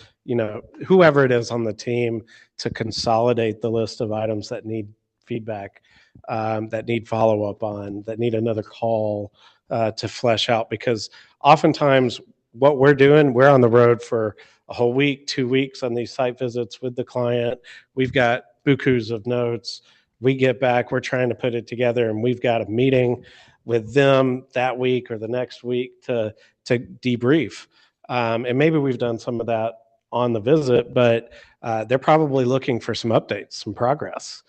whoever it is on the team, to consolidate the list of items that need feedback, that need follow-up on, that need another call to flesh out. Because oftentimes what we're doing, we're on the road for a whole week, 2 weeks on these site visits with the client. We've got bukus of notes. We get back, we're trying to put it together, and we've got a meeting with them that week or the next week to debrief. And maybe we've done some of that on the visit, but they're probably looking for some updates, some progress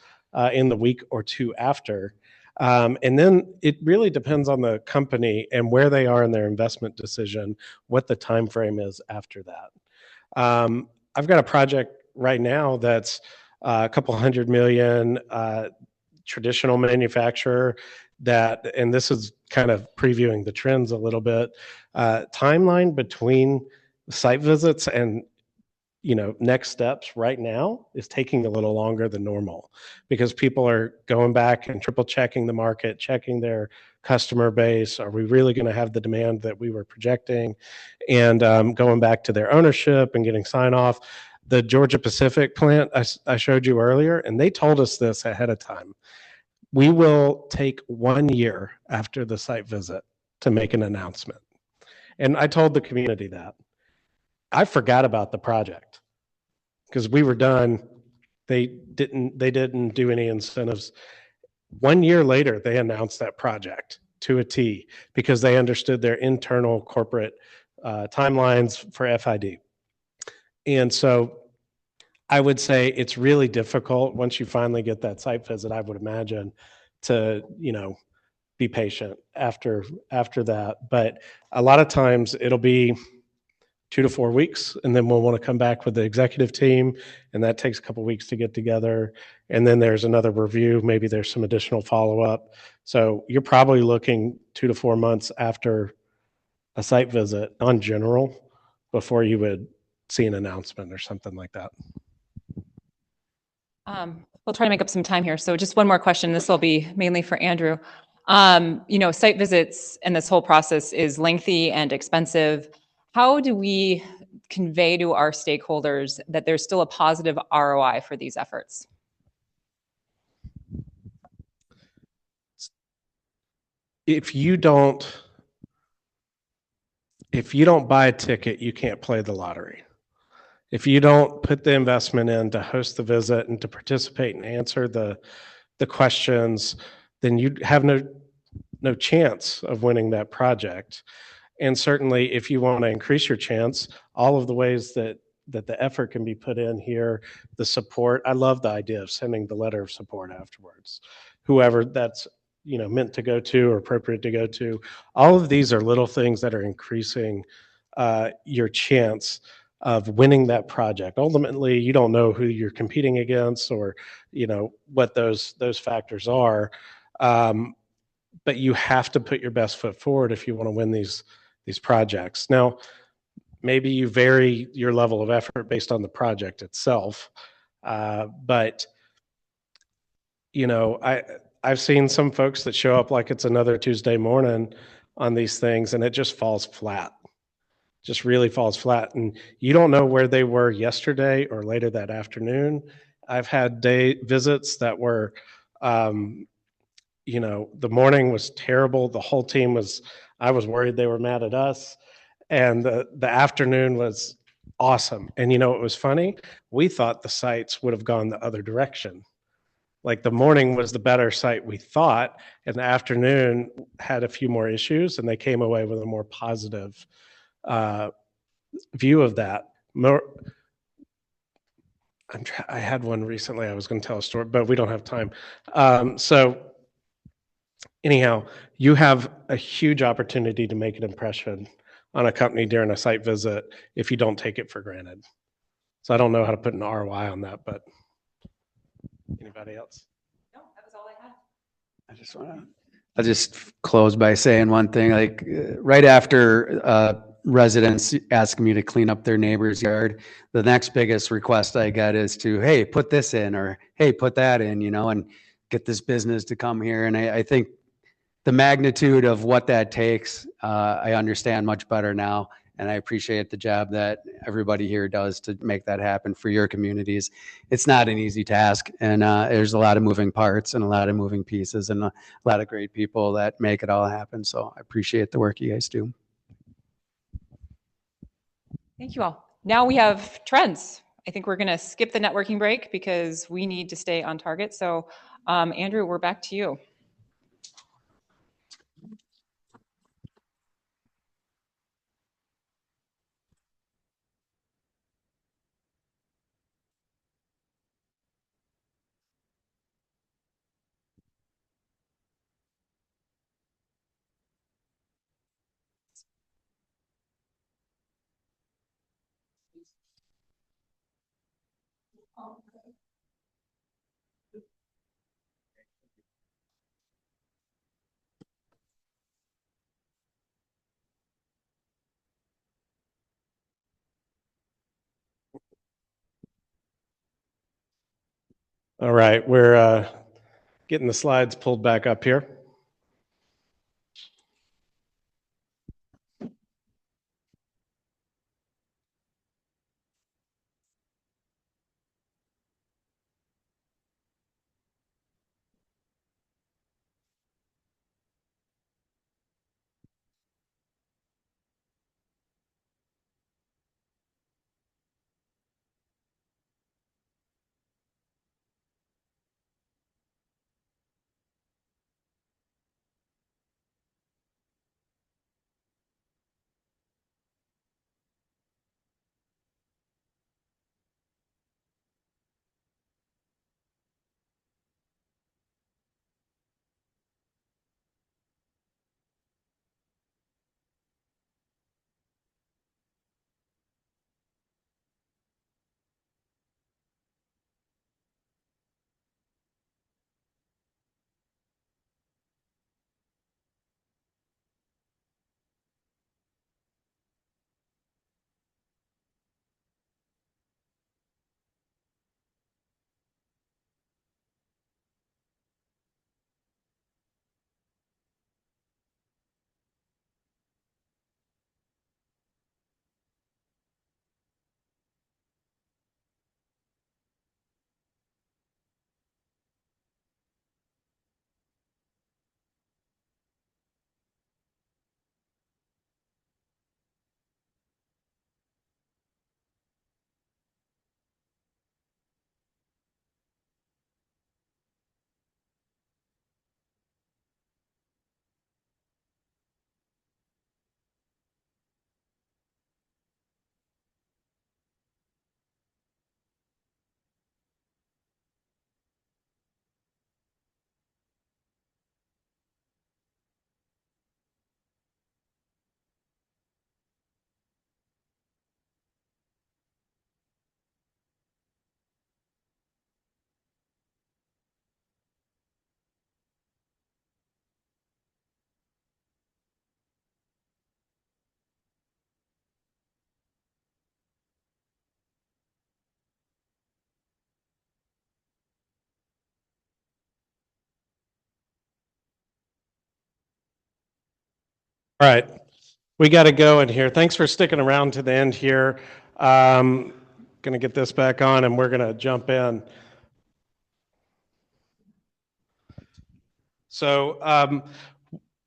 in the week or two after. And then it really depends on the company and where they are in their investment decision, what the time frame is after that. I've got a project right now that's a couple $100 million, traditional manufacturer and this is kind of previewing the trends a little bit, timeline between site visits and next steps right now is taking a little longer than normal because people are going back and triple checking the market, checking their customer base. Are we really going to have the demand that we were projecting? And going back to their ownership and getting sign off. The Georgia Pacific plant I showed you earlier, and they told us this ahead of time. We will take 1 year after the site visit to make an announcement. And I told the community that. I forgot about the project because we were done. They didn't do any incentives. 1 year later, they announced that project to a T because they understood their internal corporate timelines for FID. And so I would say it's really difficult once you finally get that site visit, I would imagine, to, be patient after that. But a lot of times it'll be 2 to 4 weeks, and then we'll want to come back with the executive team, and that takes a couple weeks to get together. And then there's another review. Maybe there's some additional follow-up. So you're probably looking 2 to 4 months after a site visit on general before you would see an announcement or something like that. We'll try to make up some time here. So just one more question. This will be mainly for Andrew. Site visits and this whole process is lengthy and expensive. How do we convey to our stakeholders that there's still a positive ROI for these efforts? If you don't buy a ticket, you can't play the lottery. If you don't put the investment in to host the visit and to participate and answer the questions, then you have no chance of winning that project. And certainly, if you want to increase your chance, all of the ways that the effort can be put in here, the support. I love the idea of sending the letter of support afterwards. Whoever that's meant to go to or appropriate to go to. All of these are little things that are increasing your chance of winning that project. Ultimately, you don't know who you're competing against or what those factors are, but you have to put your best foot forward if you want to win these projects. Now, maybe you vary your level of effort based on the project itself, but I've seen some folks that show up like it's another Tuesday morning on these things, and it just falls flat. Just really falls flat. And you don't know where they were yesterday or later that afternoon. I've had day visits that were, the morning was terrible. The whole team I was worried they were mad at us. And the afternoon was awesome. And it was funny. We thought the sites would have gone the other direction. Like the morning was the better site we thought, and the afternoon had a few more issues, and they came away with a more positive view of that. I had one recently. I was going to tell a story, but we don't have time. So anyhow, you have a huge opportunity to make an impression on a company during a site visit if you don't take it for granted. So I don't know how to put an ROI on that, but anybody else? No, that was all I had. I'll just close by saying one thing, like right after residents asking me to clean up their neighbor's yard, the next biggest request I get is to, hey, put this in, or hey, put that in, and get this business to come here. And I think the magnitude of what that takes, I understand much better now. And I appreciate the job that everybody here does to make that happen for your communities. It's not an easy task, and there's a lot of moving parts and a lot of moving pieces and a lot of great people that make it all happen. So I appreciate the work you guys do. Thank you all. Now we have trends. I think we're going to skip the networking break because we need to stay on target. So Andrew, we're back to you. All right, we're getting the slides pulled back up here. All right, we got to go in here. Thanks for sticking around to the end here. Going to get this back on and we're going to jump in. So,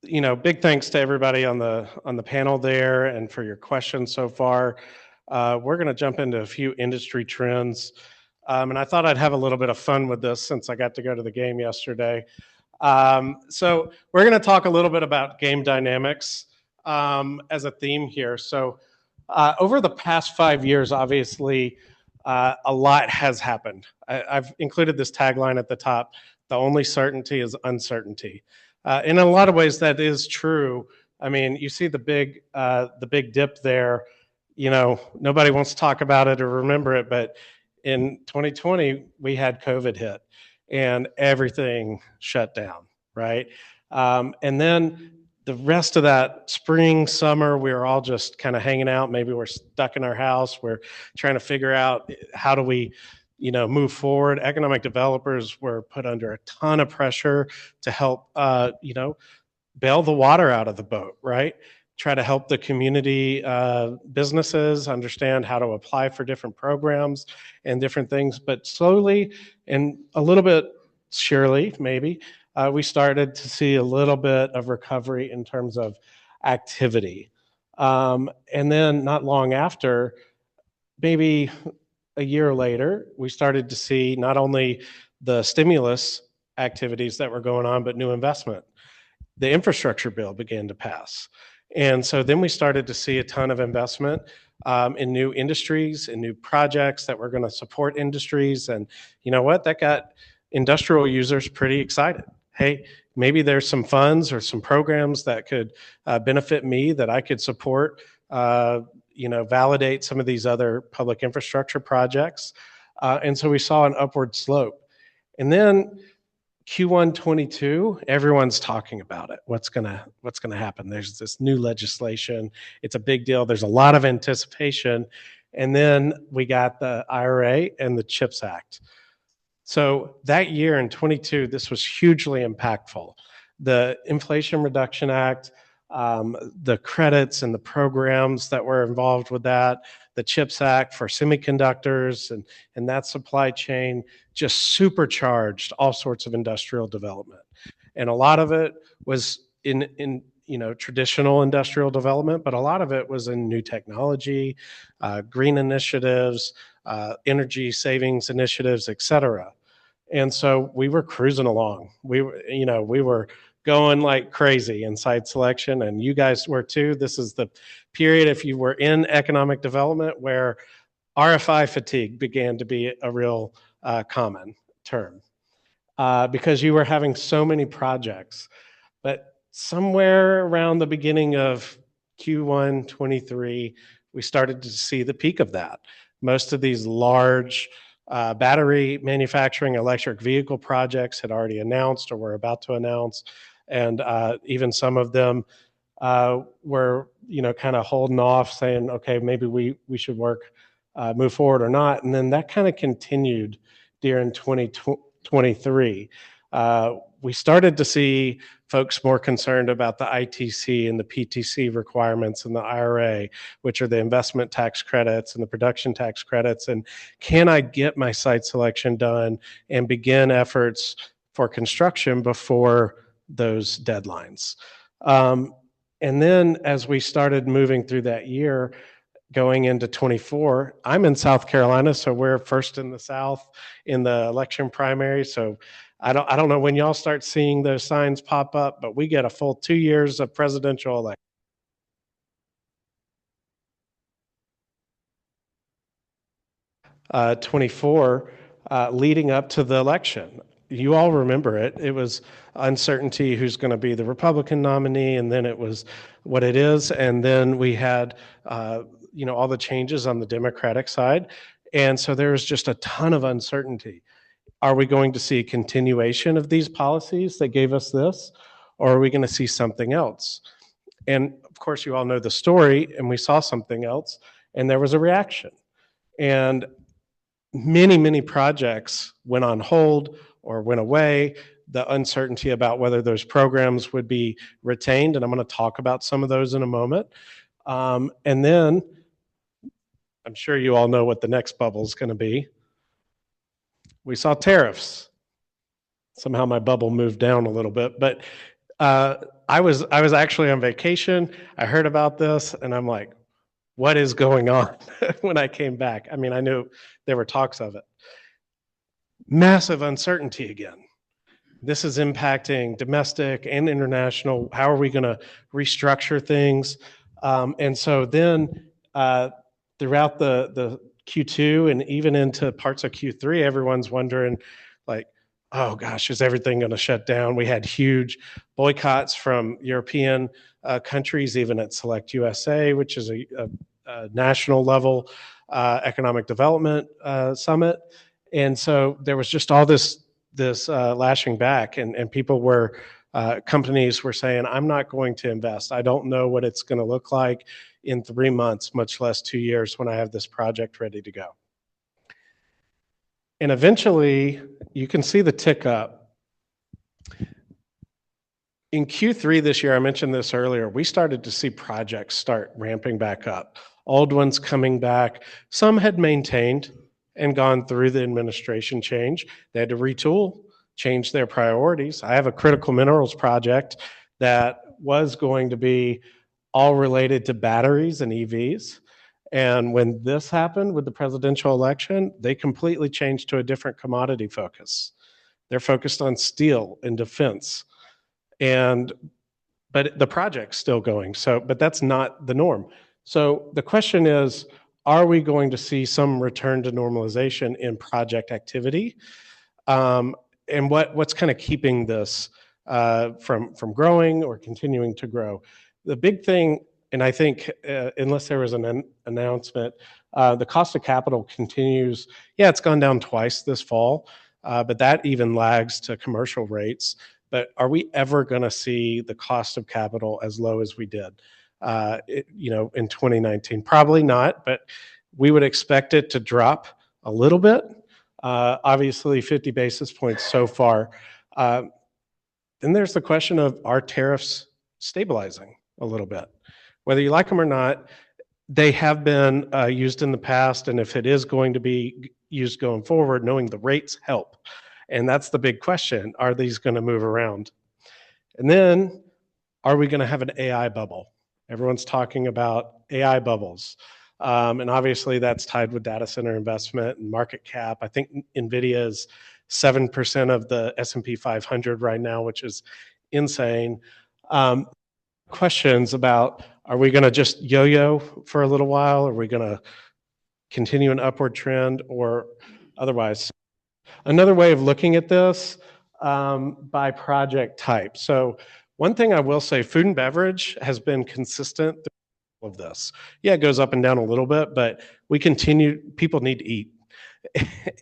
big thanks to everybody on the panel there and for your questions so far. We're going to jump into a few industry trends. And I thought I'd have a little bit of fun with this since I got to go to the game yesterday. So we're going to talk a little bit about game dynamics as a theme here. So over the past 5 years, obviously, a lot has happened. I've included this tagline at the top: the only certainty is uncertainty. In a lot of ways, that is true. I mean, you see the big dip there. Nobody wants to talk about it or remember it, but in 2020, we had COVID hit and everything shut down, right? And then the rest of that spring, summer, we were all just kind of hanging out. Maybe we're stuck in our house. We're trying to figure out how do we, move forward. Economic developers were put under a ton of pressure to help, bail the water out of the boat, right? Try to help the community businesses understand how to apply for different programs and different things. But slowly and a little bit surely, maybe, we started to see a little bit of recovery in terms of activity. And then not long after, maybe a year later, we started to see not only the stimulus activities that were going on, but new investment. The infrastructure bill began to pass. And so then we started to see a ton of investment in new industries, in new projects that were going to support industries. And you know what? That got industrial users pretty excited. Hey, maybe there's some funds or some programs that could benefit me that I could support, validate some of these other public infrastructure projects. And so we saw an upward slope. And then Q1 22, everyone's talking about it. What's gonna happen? There's this new legislation. It's a big deal. There's a lot of anticipation. And then we got the IRA and the CHIPS Act. So that year in 22, this was hugely impactful. The Inflation Reduction Act, the credits and the programs that were involved with that, the CHIPS Act for semiconductors and that supply chain just supercharged all sorts of industrial development. And a lot of it was in traditional industrial development, but a lot of it was in new technology, green initiatives, energy savings initiatives, et cetera. And so we were cruising along. We were going like crazy in site selection, and you guys were too. This is the period, if you were in economic development, where RFI fatigue began to be a real common term because you were having so many projects. But somewhere around the beginning of Q1 23, we started to see the peak of that. Most of these large battery manufacturing electric vehicle projects had already announced or were about to announce. And even some of them were, kind of holding off, saying, okay, maybe we should move forward or not. And then that kind of continued during 2023. We started to see folks more concerned about the ITC and the PTC requirements in the IRA, which are the investment tax credits and the production tax credits. And can I get my site selection done and begin efforts for construction before those deadlines? And then as we started moving through that year, going into 24, I'm in South Carolina, so we're first in the South in the election primary. So I don't know when y'all start seeing those signs pop up, but we get a full 2 years of presidential election. 24 leading up to the election. You all remember it. It was uncertainty who's going to be the Republican nominee, and then it was what it is. And then we had, all the changes on the Democratic side. And so there was just a ton of uncertainty. Are we going to see a continuation of these policies that gave us this, or are we going to see something else? And of course, you all know the story, and we saw something else, and there was a reaction. And many, many projects went on hold or went away. the uncertainty about whether those programs would be retained. And I'm going to talk about some of those in a moment. And then I'm sure you all know what the next bubble is going to be. We saw tariffs. Somehow my bubble moved down a little bit, but I was actually on vacation. I heard about this and I'm like, what is going on when I came back? I mean, I knew there were talks of it. Massive uncertainty again. This is impacting domestic and international. How are we going to restructure things? And so then throughout the Q2 and even into parts of Q3, everyone's wondering, like, oh gosh, is everything going to shut down? We had huge boycotts from European countries, even at Select USA, which is a national level economic development summit. And so there was just all this lashing back, and people were, companies were saying, I'm not going to invest. I don't know what it's going to look like in 3 months, much less 2 years when I have this project ready to go. And eventually, you can see the tick up. In Q3 this year, I mentioned this earlier, we started to see projects start ramping back up. Old ones coming back. Some had maintained and gone through the administration change. They had to retool, change their priorities. I have a critical minerals project that was going to be all related to batteries and EVs. And when this happened with the presidential election, they completely changed to a different commodity focus. They're focused on steel and defense. But the project's still going. But that's not the norm. So the question is, are we going to see some return to normalization in project activity? And what's kind of keeping this from growing or continuing to grow? The big thing, and I think unless there was an announcement, the cost of capital continues. Yeah, it's gone down twice this fall, but that even lags to commercial rates. But are we ever going to see the cost of capital as low as we did, in 2019? Probably not, but we would expect it to drop a little bit. Obviously, 50 basis points so far. Then there's the question of, are tariffs stabilizing a little bit? Whether you like them or not, they have been used in the past, and if it is going to be used going forward, knowing the rates help. And that's the big question. Are these going to move around? And then, are we going to have an AI bubble? Everyone's talking about AI bubbles. And obviously, that's tied with data center investment and market cap. I think NVIDIA is 7% of the S&P 500 right now, which is insane. Questions about, are we going to just yo-yo for a little while? Are we going to continue an upward trend or otherwise? Another way of looking at this by project type. So one thing I will say, food and beverage has been consistent through all of this. Yeah, it goes up and down a little bit, but people need to eat.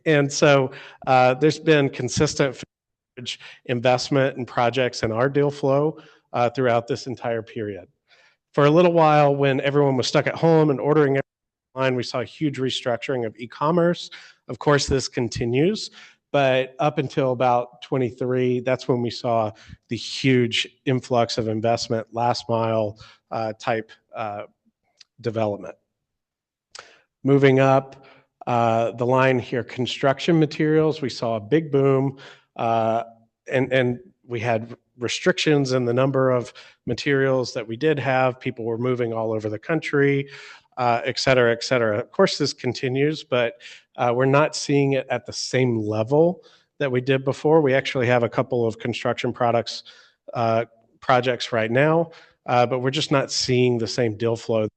And so there's been consistent food and beverage investment in projects in our deal flow throughout this entire period. For a little while, when everyone was stuck at home and ordering online, we saw a huge restructuring of e-commerce. Of course, this continues, but up until about 23, that's when we saw the huge influx of investment, last mile type development. Moving up the line here, construction materials, we saw a big boom, and we had restrictions in the number of materials that we did have. People were moving all over the country, et cetera, et cetera. Of course, this continues, but we're not seeing it at the same level that we did before. We actually have a couple of construction projects right now, but we're just not seeing the same deal flow.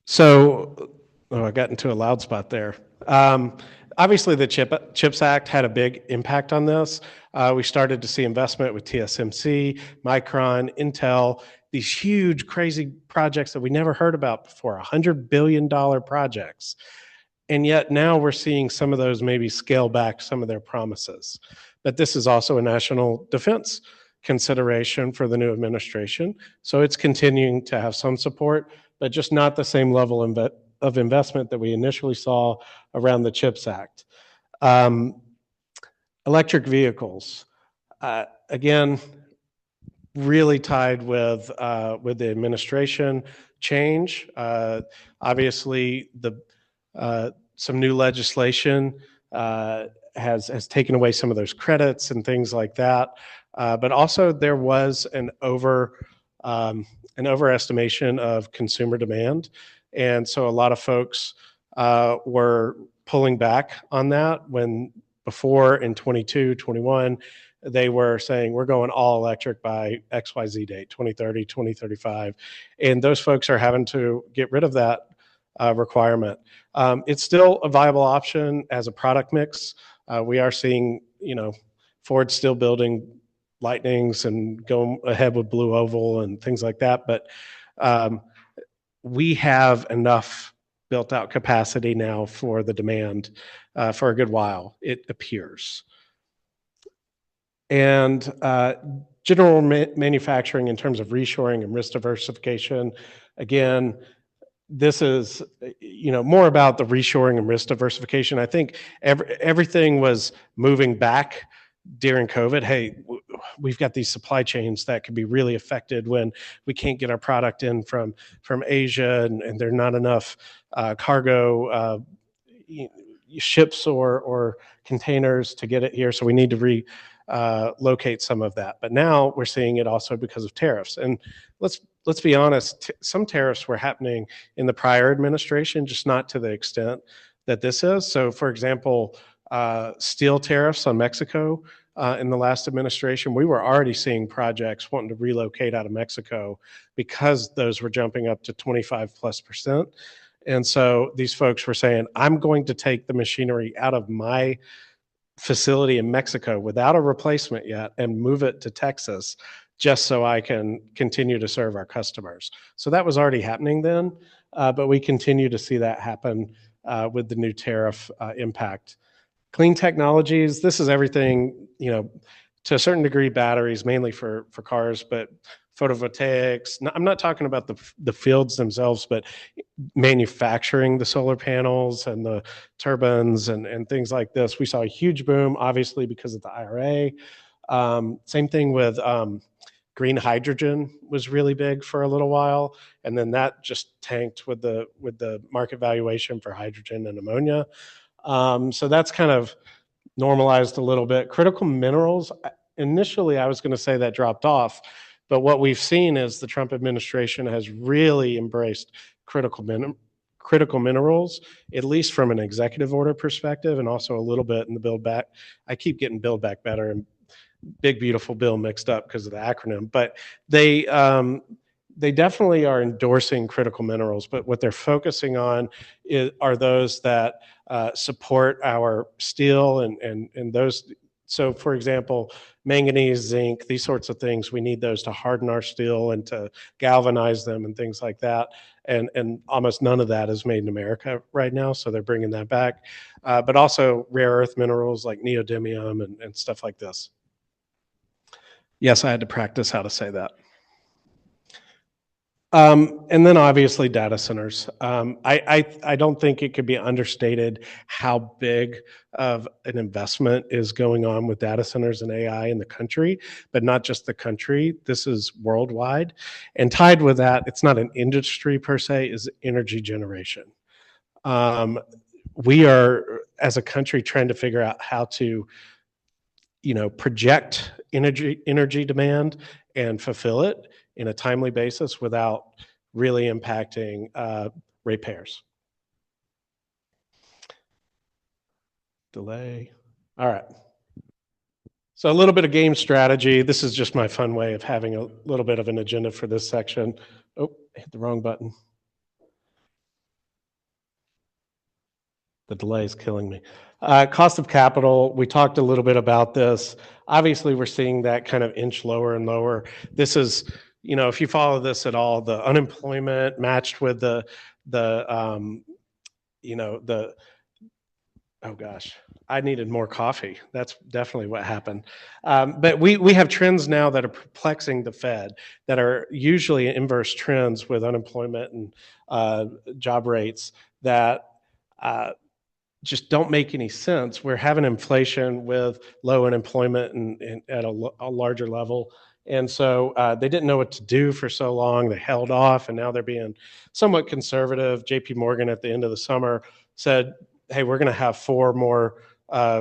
So, I got into a loud spot there. Obviously, the CHIPS Act had a big impact on this. We started to see investment with TSMC, Micron, Intel, these huge, crazy projects that we never heard about before, $100 billion projects. And yet now we're seeing some of those maybe scale back some of their promises. But this is also a national defense consideration for the new administration. So it's continuing to have some support, but just not the same level of investment that we initially saw around the CHIPS Act. Electric vehicles, again, really tied with the administration change. Obviously, some new legislation has taken away some of those credits and things like that. But also there was an overestimation of consumer demand. And so a lot of folks were pulling back on that when before in 22, 21, they were saying we're going all electric by XYZ date, 2030, 2035. And those folks are having to get rid of that requirement. It's still a viable option as a product mix. We are seeing, Ford still building Lightnings and going ahead with Blue Oval and things like that. But we have enough built out capacity now for the demand for a good while, it appears. And general manufacturing in terms of reshoring and risk diversification, again, this is more about the reshoring and risk diversification. I think everything was moving back during COVID. Hey, we've got these supply chains that could be really affected when we can't get our product in from Asia, and there are not enough cargo ships or containers to get it here. So we need to locate some of that. But now we're seeing it also because of tariffs. And let's be honest, some tariffs were happening in the prior administration, just not to the extent that this is. So for example, steel tariffs on Mexico in the last administration, we were already seeing projects wanting to relocate out of Mexico because those were jumping up to 25+%. And so these folks were saying, I'm going to take the machinery out of my facility in Mexico without a replacement yet and move it to Texas just so I can continue to serve our customers. So that was already happening then, but we continue to see that happen with the new tariff impact. Clean technologies, this is everything, to a certain degree, batteries, mainly for cars, but photovoltaics. I'm not talking about the fields themselves, but manufacturing the solar panels and the turbines and things like this. We saw a huge boom, obviously, because of the IRA. Same thing with green hydrogen was really big for a little while, and then that just tanked with the market valuation for hydrogen and ammonia. So that's kind of normalized a little bit. Critical minerals, initially I was going to say that dropped off, but what we've seen is the Trump administration has really embraced critical minerals, at least from an executive order perspective, and also a little bit in the Build Back. I keep getting Build Back Better and Big Beautiful Bill mixed up because of the acronym, but they definitely are endorsing critical minerals, but what they're focusing on are those that support our steel and those. So for example, manganese, zinc, these sorts of things, we need those to harden our steel and to galvanize them and things like that. And almost none of that is made in America right now, so they're bringing that back. But also rare earth minerals like neodymium and stuff like this. Yes, I had to practice how to say that. And then obviously data centers. I don't think it could be understated how big of an investment is going on with data centers and AI in the country, but not just the country. This is worldwide. And tied with that, it's not an industry per se, is energy generation. We are, as a country, trying to figure out how to project energy demand and fulfill it in a timely basis without really impacting ratepayers. Delay. All right. So a little bit of game strategy. This is just my fun way of having a little bit of an agenda for this section. Oh, I hit the wrong button. The delay is killing me. Cost of capital, we talked a little bit about this. Obviously, we're seeing that kind of inch lower and lower. This is, if you follow this at all, the unemployment matched with oh gosh, I needed more coffee. That's definitely what happened. But we have trends now that are perplexing the Fed that are usually inverse trends with unemployment and job rates that just don't make any sense. We're having inflation with low unemployment and at a larger level. And so they didn't know what to do for so long. They held off, and now they're being somewhat conservative. JP Morgan at the end of the summer said, hey, we're going to have 4 more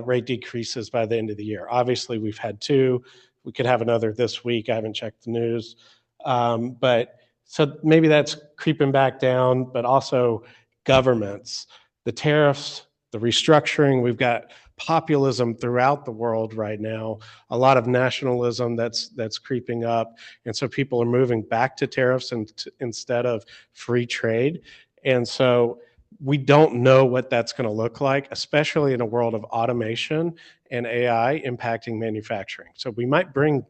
rate decreases by the end of the year. Obviously, we've had 2. We could have another this week. I haven't checked the news. But so maybe that's creeping back down, but also governments, the tariffs, the restructuring. We've got populism throughout the world right now, a lot of nationalism that's creeping up. And so people are moving back to tariffs instead of free trade. And so we don't know what that's going to look like, especially in a world of automation and AI impacting manufacturing. So we might bring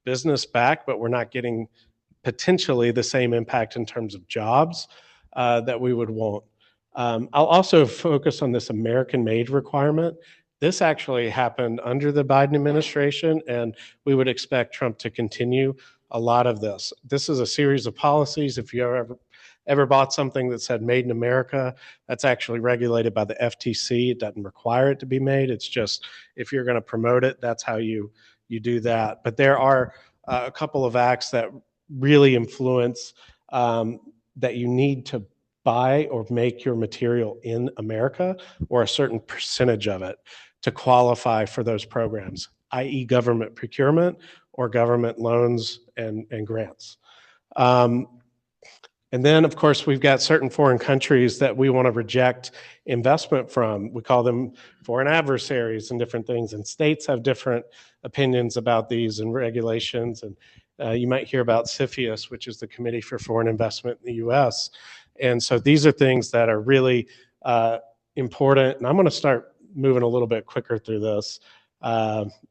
business back, but we're not getting potentially the same impact in terms of jobs that we would want. I'll also focus on this American-made requirement. This actually happened under the Biden administration, and we would expect Trump to continue a lot of this. This is a series of policies. If you ever bought something that said made in America, that's actually regulated by the FTC. It doesn't require it to be made. It's just if you're going to promote it, that's how you do that. But there are a couple of acts that really influence that you need to buy or make your material in America, or a certain percentage of it, to qualify for those programs, i.e. government procurement or government loans and grants. And then, of course, we've got certain foreign countries that we want to reject investment from. We call them foreign adversaries and different things. And states have different opinions about these and regulations. And you might hear about CFIUS, which is the Committee for Foreign Investment in the U.S. And so these are things that are really important. And I'm going to start moving a little bit quicker through this,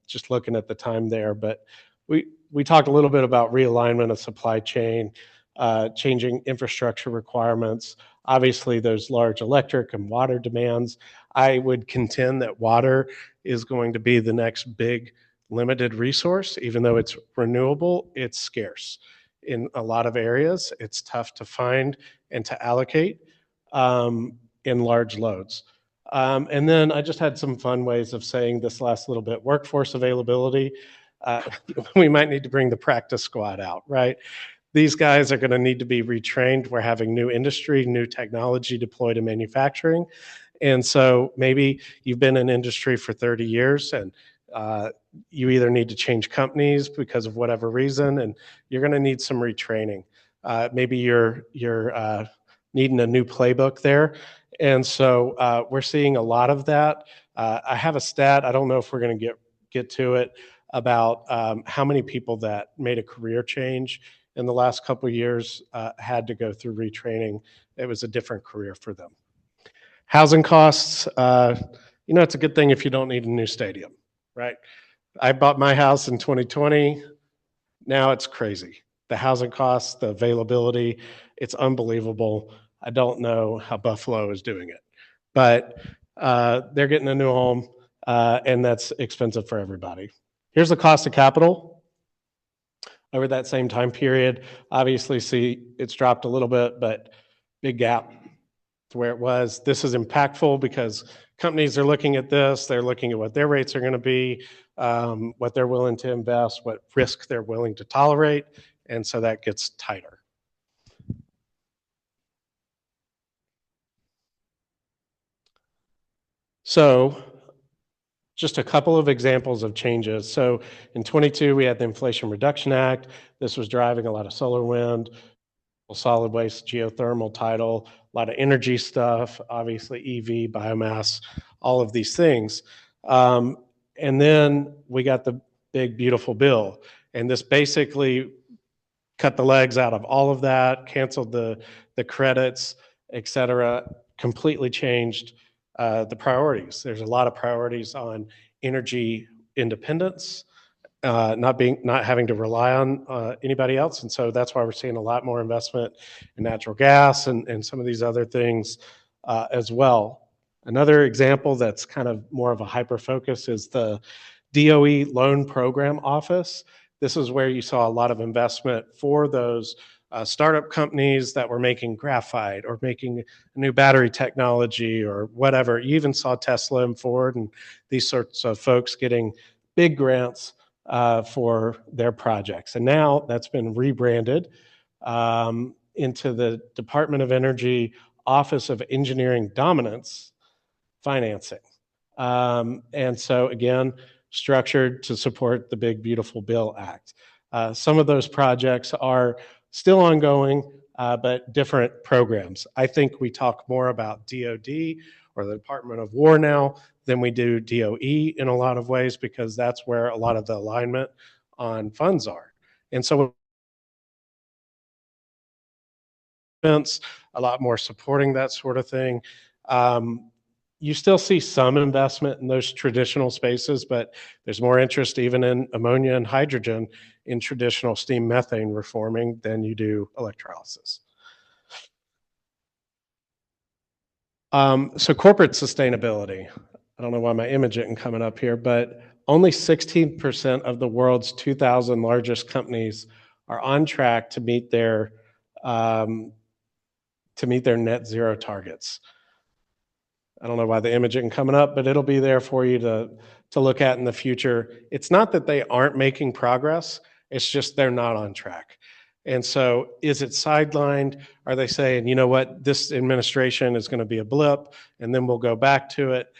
just looking at the time there. But we talked a little bit about realignment of supply chain, changing infrastructure requirements. Obviously, there's large electric and water demands. I would contend that water is going to be the next big limited resource. Even though it's renewable, it's scarce. In a lot of areas, it's tough to find and to allocate in large loads. And then I just had some fun ways of saying this last little bit. Workforce availability. We might need to bring the practice squad out, right? These guys are going to need to be retrained. We're having new industry, new technology deployed in manufacturing. And so maybe you've been in industry for 30 years and you either need to change companies because of whatever reason, and you're going to need some retraining. Maybe you're needing a new playbook there. And so we're seeing a lot of that. I have a stat, I don't know if we're going to get to it, about how many people that made a career change in the last couple of years had to go through retraining. It was a different career for them. Housing costs, it's a good thing if you don't need a new stadium, right? I bought my house in 2020. Now it's crazy. The housing costs, the availability, it's unbelievable. I don't know how Buffalo is doing it, but they're getting a new home, and that's expensive for everybody. Here's the cost of capital over that same time period. Obviously, see, it's dropped a little bit, but big gap to where it was. This is impactful because companies are looking at this. They're looking at what their rates are going to be, what they're willing to invest, what risk they're willing to tolerate, and so that gets tighter. So just a couple of examples of changes. So in 22, we had the Inflation Reduction Act. This was driving a lot of solar, wind, solid waste, geothermal, tidal, a lot of energy stuff, obviously EV, biomass, all of these things. And then we got the big, beautiful bill. And this basically cut the legs out of all of that, canceled the credits, et cetera, completely changed the priorities. There's a lot of priorities on energy independence, not having to rely on anybody else. And so that's why we're seeing a lot more investment in natural gas and some of these other things as well. Another example that's kind of more of a hyper focus is the DOE Loan Program Office. This is where you saw a lot of investment for those startup companies that were making graphite or making a new battery technology or whatever. You even saw Tesla and Ford and these sorts of folks getting big grants for their projects. And now that's been rebranded into the Department of Energy Office of Engineering Dominance Financing. And so again, structured to support the Big Beautiful Bill Act. Some of those projects are still ongoing, but different programs. I think we talk more about DoD or the Department of War now than we do DOE in a lot of ways, because that's where a lot of the alignment on funds are. And so a lot more supporting that sort of thing. You still see some investment in those traditional spaces, but there's more interest even in ammonia and hydrogen in traditional steam methane reforming than you do electrolysis. So corporate sustainability. I don't know why my image isn't coming up here, but only 16% of the world's 2,000 largest companies are on track to meet their net zero targets. I don't know why the image isn't coming up, but it'll be there for you to look at in the future. It's not that they aren't making progress, it's just they're not on track. And so is it sidelined? Are they saying, you know what, this administration is going to be a blip and then we'll go back to it?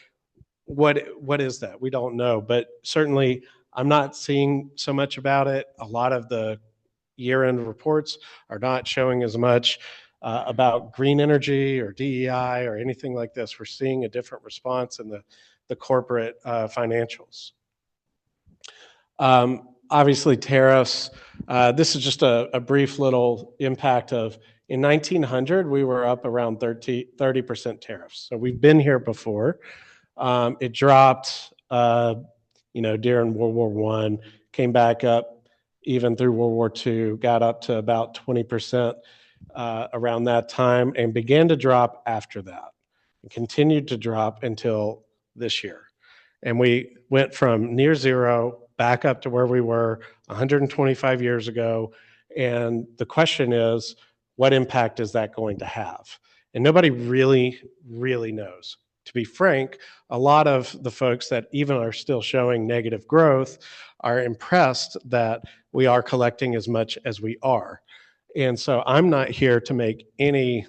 What is that? We don't know, but certainly I'm not seeing so much about it. A lot of the year-end reports are not showing as much about green energy or DEI or anything like this. We're seeing a different response in the corporate financials. Obviously, tariffs. This is just a brief little impact of, in 1900, we were up around 30% tariffs. So we've been here before. It dropped, during World War I, came back up even through World War II, got up to about 20% around that time, and began to drop after that, and continued to drop until this year. And we went from near zero back up to where we were 125 years ago. And the question is, what impact is that going to have? And nobody really, really knows. To be frank, a lot of the folks that even are still showing negative growth are impressed that we are collecting as much as we are. And so I'm not here to make any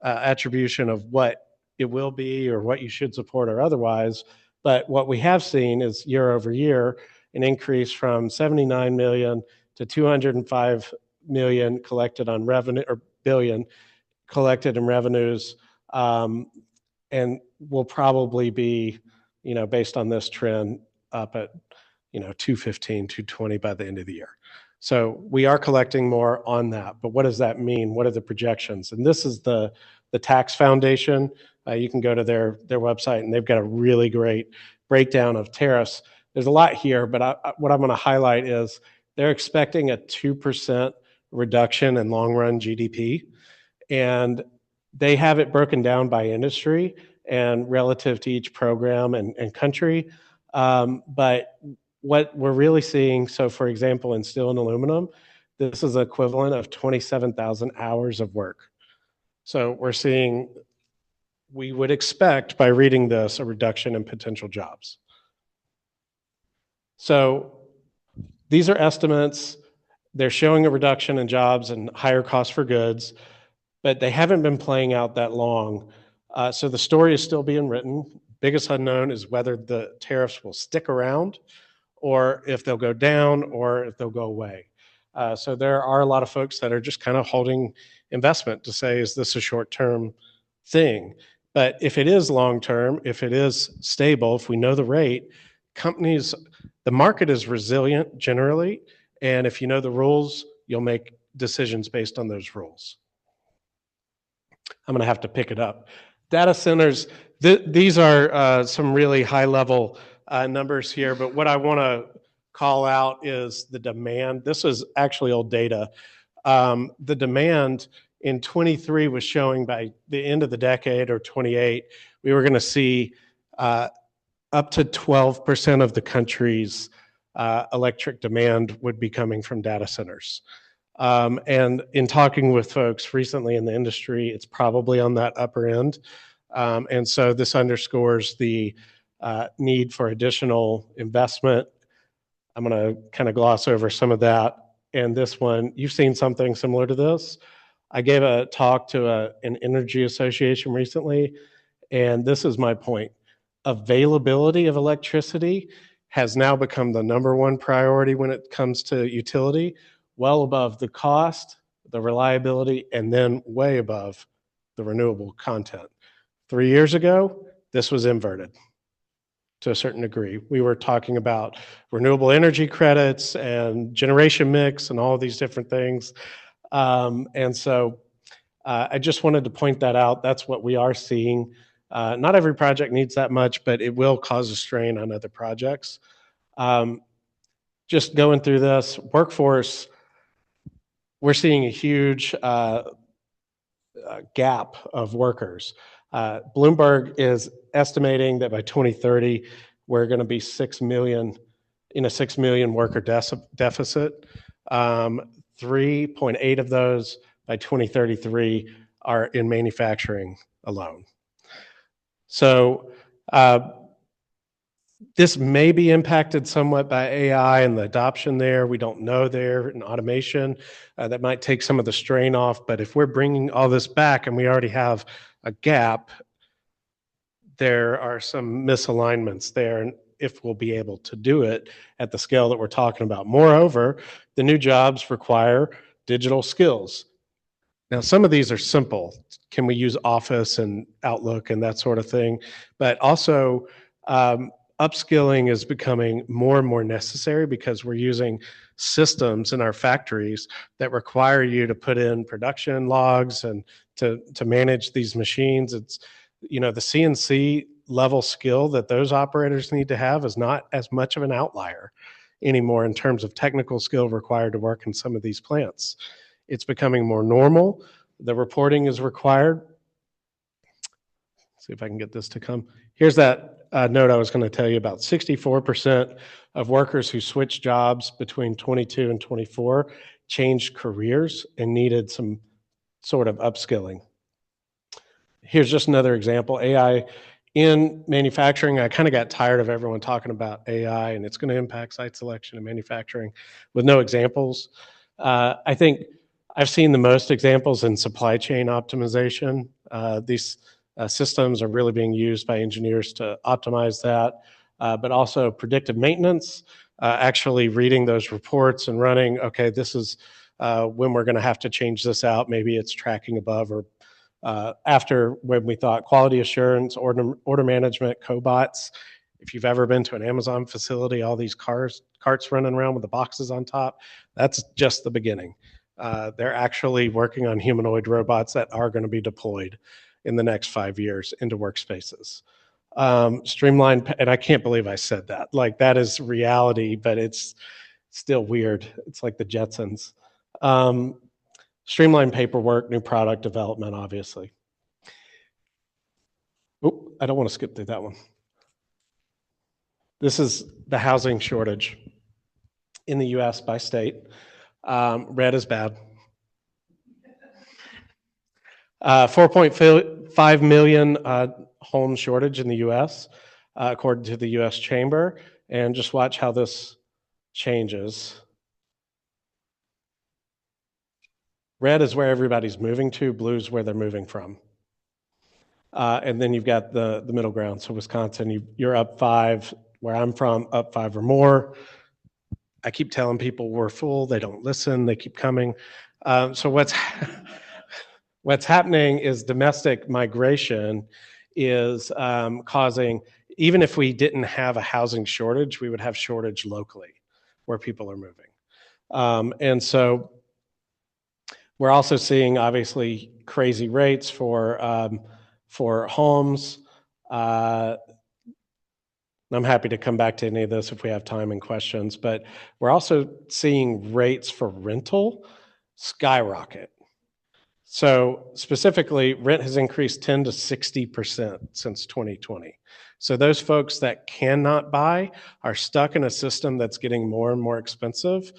attribution of what it will be or what you should support or otherwise. But what we have seen is year over year, an increase from 79 million to 205 million collected on revenue, or billion collected in revenues. And will probably be, based on this trend, up at, 215, 220 by the end of the year. So we are collecting more on that. But what does that mean? What are the projections? And this is the Tax Foundation. You can go to their website, and they've got a really great breakdown of tariffs. There's a lot here, but what I'm going to highlight is they're expecting a 2% reduction in long-run GDP. And they have it broken down by industry and relative to each program and country. But what we're really seeing, so for example, in steel and aluminum, this is equivalent of 27,000 hours of work. So we're seeing, we would expect by reading this, a reduction in potential jobs. So these are estimates. They're showing a reduction in jobs and higher costs for goods, but they haven't been playing out that long. So the story is still being written. Biggest unknown is whether the tariffs will stick around, or if they'll go down, or if they'll go away. So there are a lot of folks that are just kind of holding investment to say, is this a short-term thing? But if it is long-term, if it is stable, if we know the rate, companies, the market is resilient generally. And if you know the rules, you'll make decisions based on those rules. I'm going to have to pick it up. Data centers, these are some really high-level numbers here, but what I want to call out is the demand. This is actually old data. The demand in 23 was showing by the end of the decade, or 28, we were going to see up to 12% of the country's electric demand would be coming from data centers. And in talking with folks recently in the industry, it's probably on that upper end. And so this underscores the need for additional investment. I'm going to kind of gloss over some of that. And this one, you've seen something similar to this. I gave a talk to an energy association recently, and this is my point. Availability of electricity has now become the number one priority when it comes to utility, well above the cost, the reliability, and then way above the renewable content. 3 years ago, this was inverted to a certain degree. We were talking about renewable energy credits and generation mix and all these different things. And so I just wanted to point that out. That's what we are seeing. Not every project needs that much, but it will cause a strain on other projects. Just going through this, workforce, we're seeing a huge gap of workers. Bloomberg is estimating that by 2030, we're going to be 6 million in a 6 million worker deficit. 3.8 of those by 2033 are in manufacturing alone. So this may be impacted somewhat by AI and the adoption there. We don't know there, and automation that might take some of the strain off. But if we're bringing all this back and we already have a gap, there are some misalignments there, and if we'll be able to do it at the scale that we're talking about. Moreover, the new jobs require digital skills. Now, some of these are simple. Can we use Office and Outlook and that sort of thing? But also, upskilling is becoming more and more necessary because we're using systems in our factories that require you to put in production logs and to manage these machines. It's, you know, the CNC level skill that those operators need to have is not as much of an outlier anymore in terms of technical skill required to work in some of these plants. It's becoming more normal. The reporting is required. Let's see if I can get this to come. Here's that note I was going to tell you about. 64% of workers who switched jobs between 22 and 24 changed careers and needed some sort of upskilling. Here's just another example. AI in manufacturing. I kind of got tired of everyone talking about AI and it's going to impact site selection and manufacturing with no examples. I think I've seen the most examples in supply chain optimization. These systems are really being used by engineers to optimize that, but also predictive maintenance, actually reading those reports and running, okay, this is when we're going to have to change this out. Maybe it's tracking above or after when we thought quality assurance, order management, cobots. If you've ever been to an Amazon facility, all these carts running around with the boxes on top, that's just the beginning. They're actually working on humanoid robots that are going to be deployed in the next 5 years into workspaces. Streamline, and I can't believe I said that. Like, that is reality, but it's still weird. It's like the Jetsons. Streamline paperwork, new product development, obviously. Oh, I don't want to skip through that one. This is the housing shortage in the US by state. Red is bad. 4.5 million home shortage in the US, according to the US Chamber. And just watch how this changes. Red is where everybody's moving to, blue is where they're moving from. And then you've got the middle ground. So Wisconsin, you're up 5. Where I'm from, up 5 or more. I keep telling people we're full. They don't listen. They keep coming. So what's happening is domestic migration is causing, even if we didn't have a housing shortage, we would have shortage locally where people are moving. And so we're also seeing, obviously, crazy rates for homes. I'm happy to come back to any of this if we have time and questions, but we're also seeing rates for rental skyrocket. So specifically, rent has increased 10 to 60% since 2020. So those folks that cannot buy are stuck in a system that's getting more and more expensive,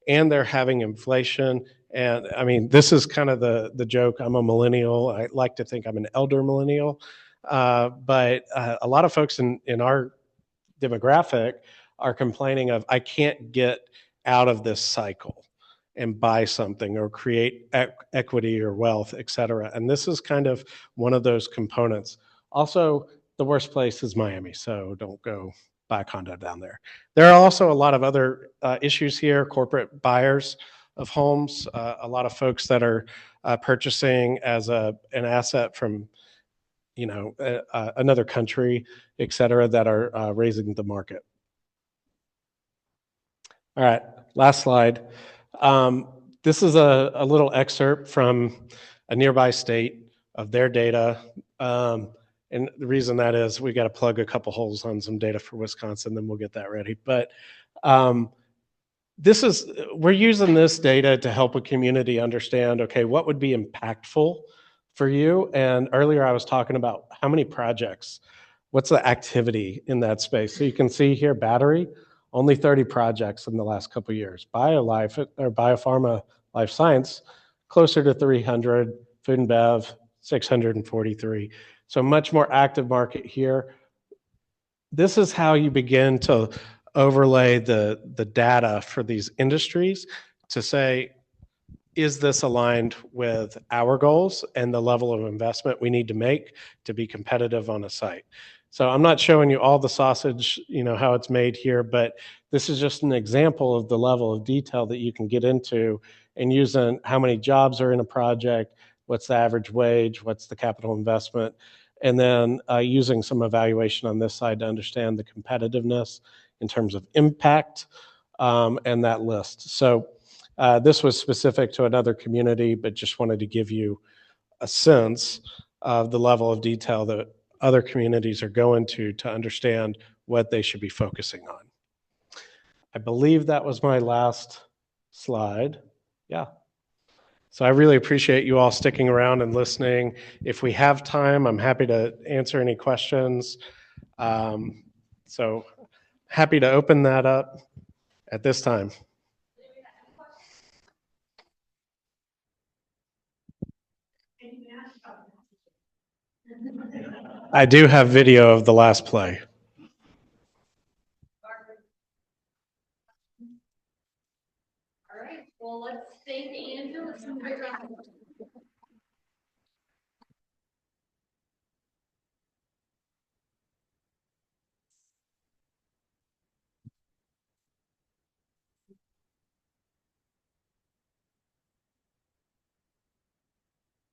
and they're having inflation And I mean, this is kind of the joke. I'm a millennial. I like to think I'm an elder millennial. But a lot of folks in our demographic are complaining of, I can't get out of this cycle and buy something or create equity or wealth, et cetera. And this is kind of one of those components. Also, the worst place is Miami, so don't go buy a condo down there. There are also a lot of other issues here, corporate buyers of homes, a lot of folks that are purchasing as an asset from another country, et cetera, that are raising the market. All right, last slide. This is a little excerpt from a nearby state of their data. And the reason that is, we got to plug a couple holes on some data for Wisconsin, then we'll get that ready. But we're using this data to help a community understand, okay, what would be impactful for you? And earlier I was talking about how many projects, what's the activity in that space? So you can see here, battery, only 30 projects in the last couple of years. BioLife or biopharma life science, closer to 300, food and bev, 643. So much more active market here. This is how you begin to overlay the data for these industries to say, is this aligned with our goals and the level of investment we need to make to be competitive on a site? So I'm not showing you all the sausage, how it's made here, but this is just an example of the level of detail that you can get into and using how many jobs are in a project, what's the average wage, what's the capital investment, and then using some evaluation on this side to understand the competitiveness in terms of impact and that list. So this was specific to another community, but just wanted to give you a sense of the level of detail that other communities are going to understand what they should be focusing on. I believe that was my last slide. Yeah. So I really appreciate you all sticking around and listening. If we have time, I'm happy to answer any questions. So happy to open that up at this time. I do have video of the last play.